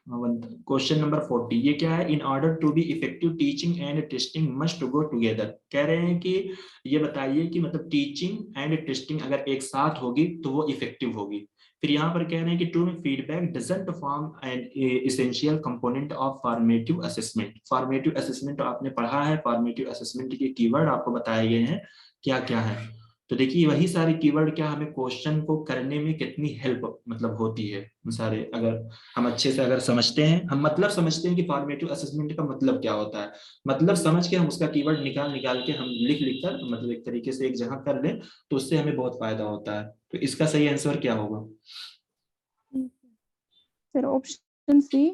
40, ये क्या है, in order to be effective teaching and testing must go together. कह रहे हैं कि ये बताइए कि मतलब टीचिंग एंड टेस्टिंग अगर एक साथ होगी तो वो इफेक्टिव होगी। फिर यहाँ पर कह रहे हैं कि true feedback doesn't form an essential component of formative assessment. Formative assessment आपने पढ़ा है, फॉर्मेटिव असेसमेंट के कीवर्ड आपको बताए गए हैं क्या क्या है। तो देखिए वही सारे कीवर्ड क्या हमें क्वेश्चन को करने में कितनी हेल्प मतलब होती है सारे, अगर हम अच्छे से अगर समझते हैं, हम मतलब समझते हैं कि फॉर्मेटिव असेसमेंट का मतलब क्या होता है, मतलब समझ के हम उसका कीवर्ड निकाल के हम लिख कर मतलब एक तरीके से एक जगह कर लें, तो उससे हमें बहुत फायदा होता है। तो इसका सही आंसर क्या होगा? Sir option C.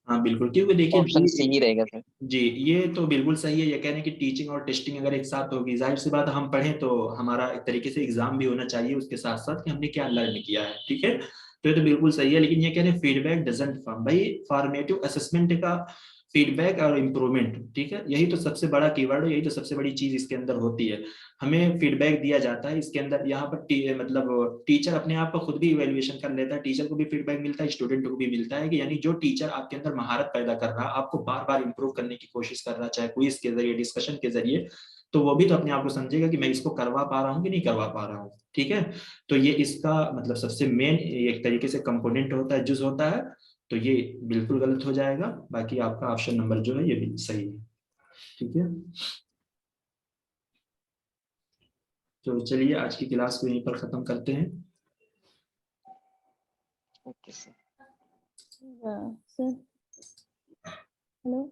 हाँ बिल्कुल, क्योंकि देखिए ऑप्शन सी ही रहेगा सर। जी ये तो बिल्कुल सही है, ये कहने की टीचिंग और टेस्टिंग अगर एक साथ होगी, जाहिर सी बात हम पढ़ें तो हमारा एक तरीके से एग्जाम भी होना चाहिए उसके साथ साथ कि हमने क्या लर्न किया है, ठीक है। तो ये तो बिल्कुल सही है, लेकिन ये कह रहे हैं फीडबैक डजंट फॉर्म, भाई फॉर्मेटिव असेसमेंट का फीडबैक और इम्प्रूवमेंट, ठीक है, यही तो सबसे बड़ा कीवर्ड है, यही तो सबसे बड़ी चीज इसके अंदर होती है। हमें फीडबैक दिया जाता है इसके अंदर, यहाँ पर मतलब टीचर अपने आप को खुद भी इवेल्युएशन कर लेता है, टीचर को भी फीडबैक मिलता है, स्टूडेंट को भी मिलता है, कि यानी जो टीचर आपके अंदर महारत पैदा कर रहा है, आपको बार बार इंप्रूव करने की कोशिश कर रहा है, चाहे क्विज के जरिए, डिस्कशन के जरिए, तो वो भी तो अपने आप को समझेगा कि मैं इसको करवा पा रहा हूँ कि नहीं करवा पा रहा हूँ, ठीक है। तो ये इसका मतलब सबसे मेन एक तरीके से कंपोनेंट होता है, जुज होता है, तो ये बिल्कुल गलत हो जाएगा। बाकी आपका ऑप्शन नंबर जो है ये भी सही है, ठीक है। तो चलिए आज की क्लास को यहीं पर खत्म करते हैं। Okay sir. Sir hello.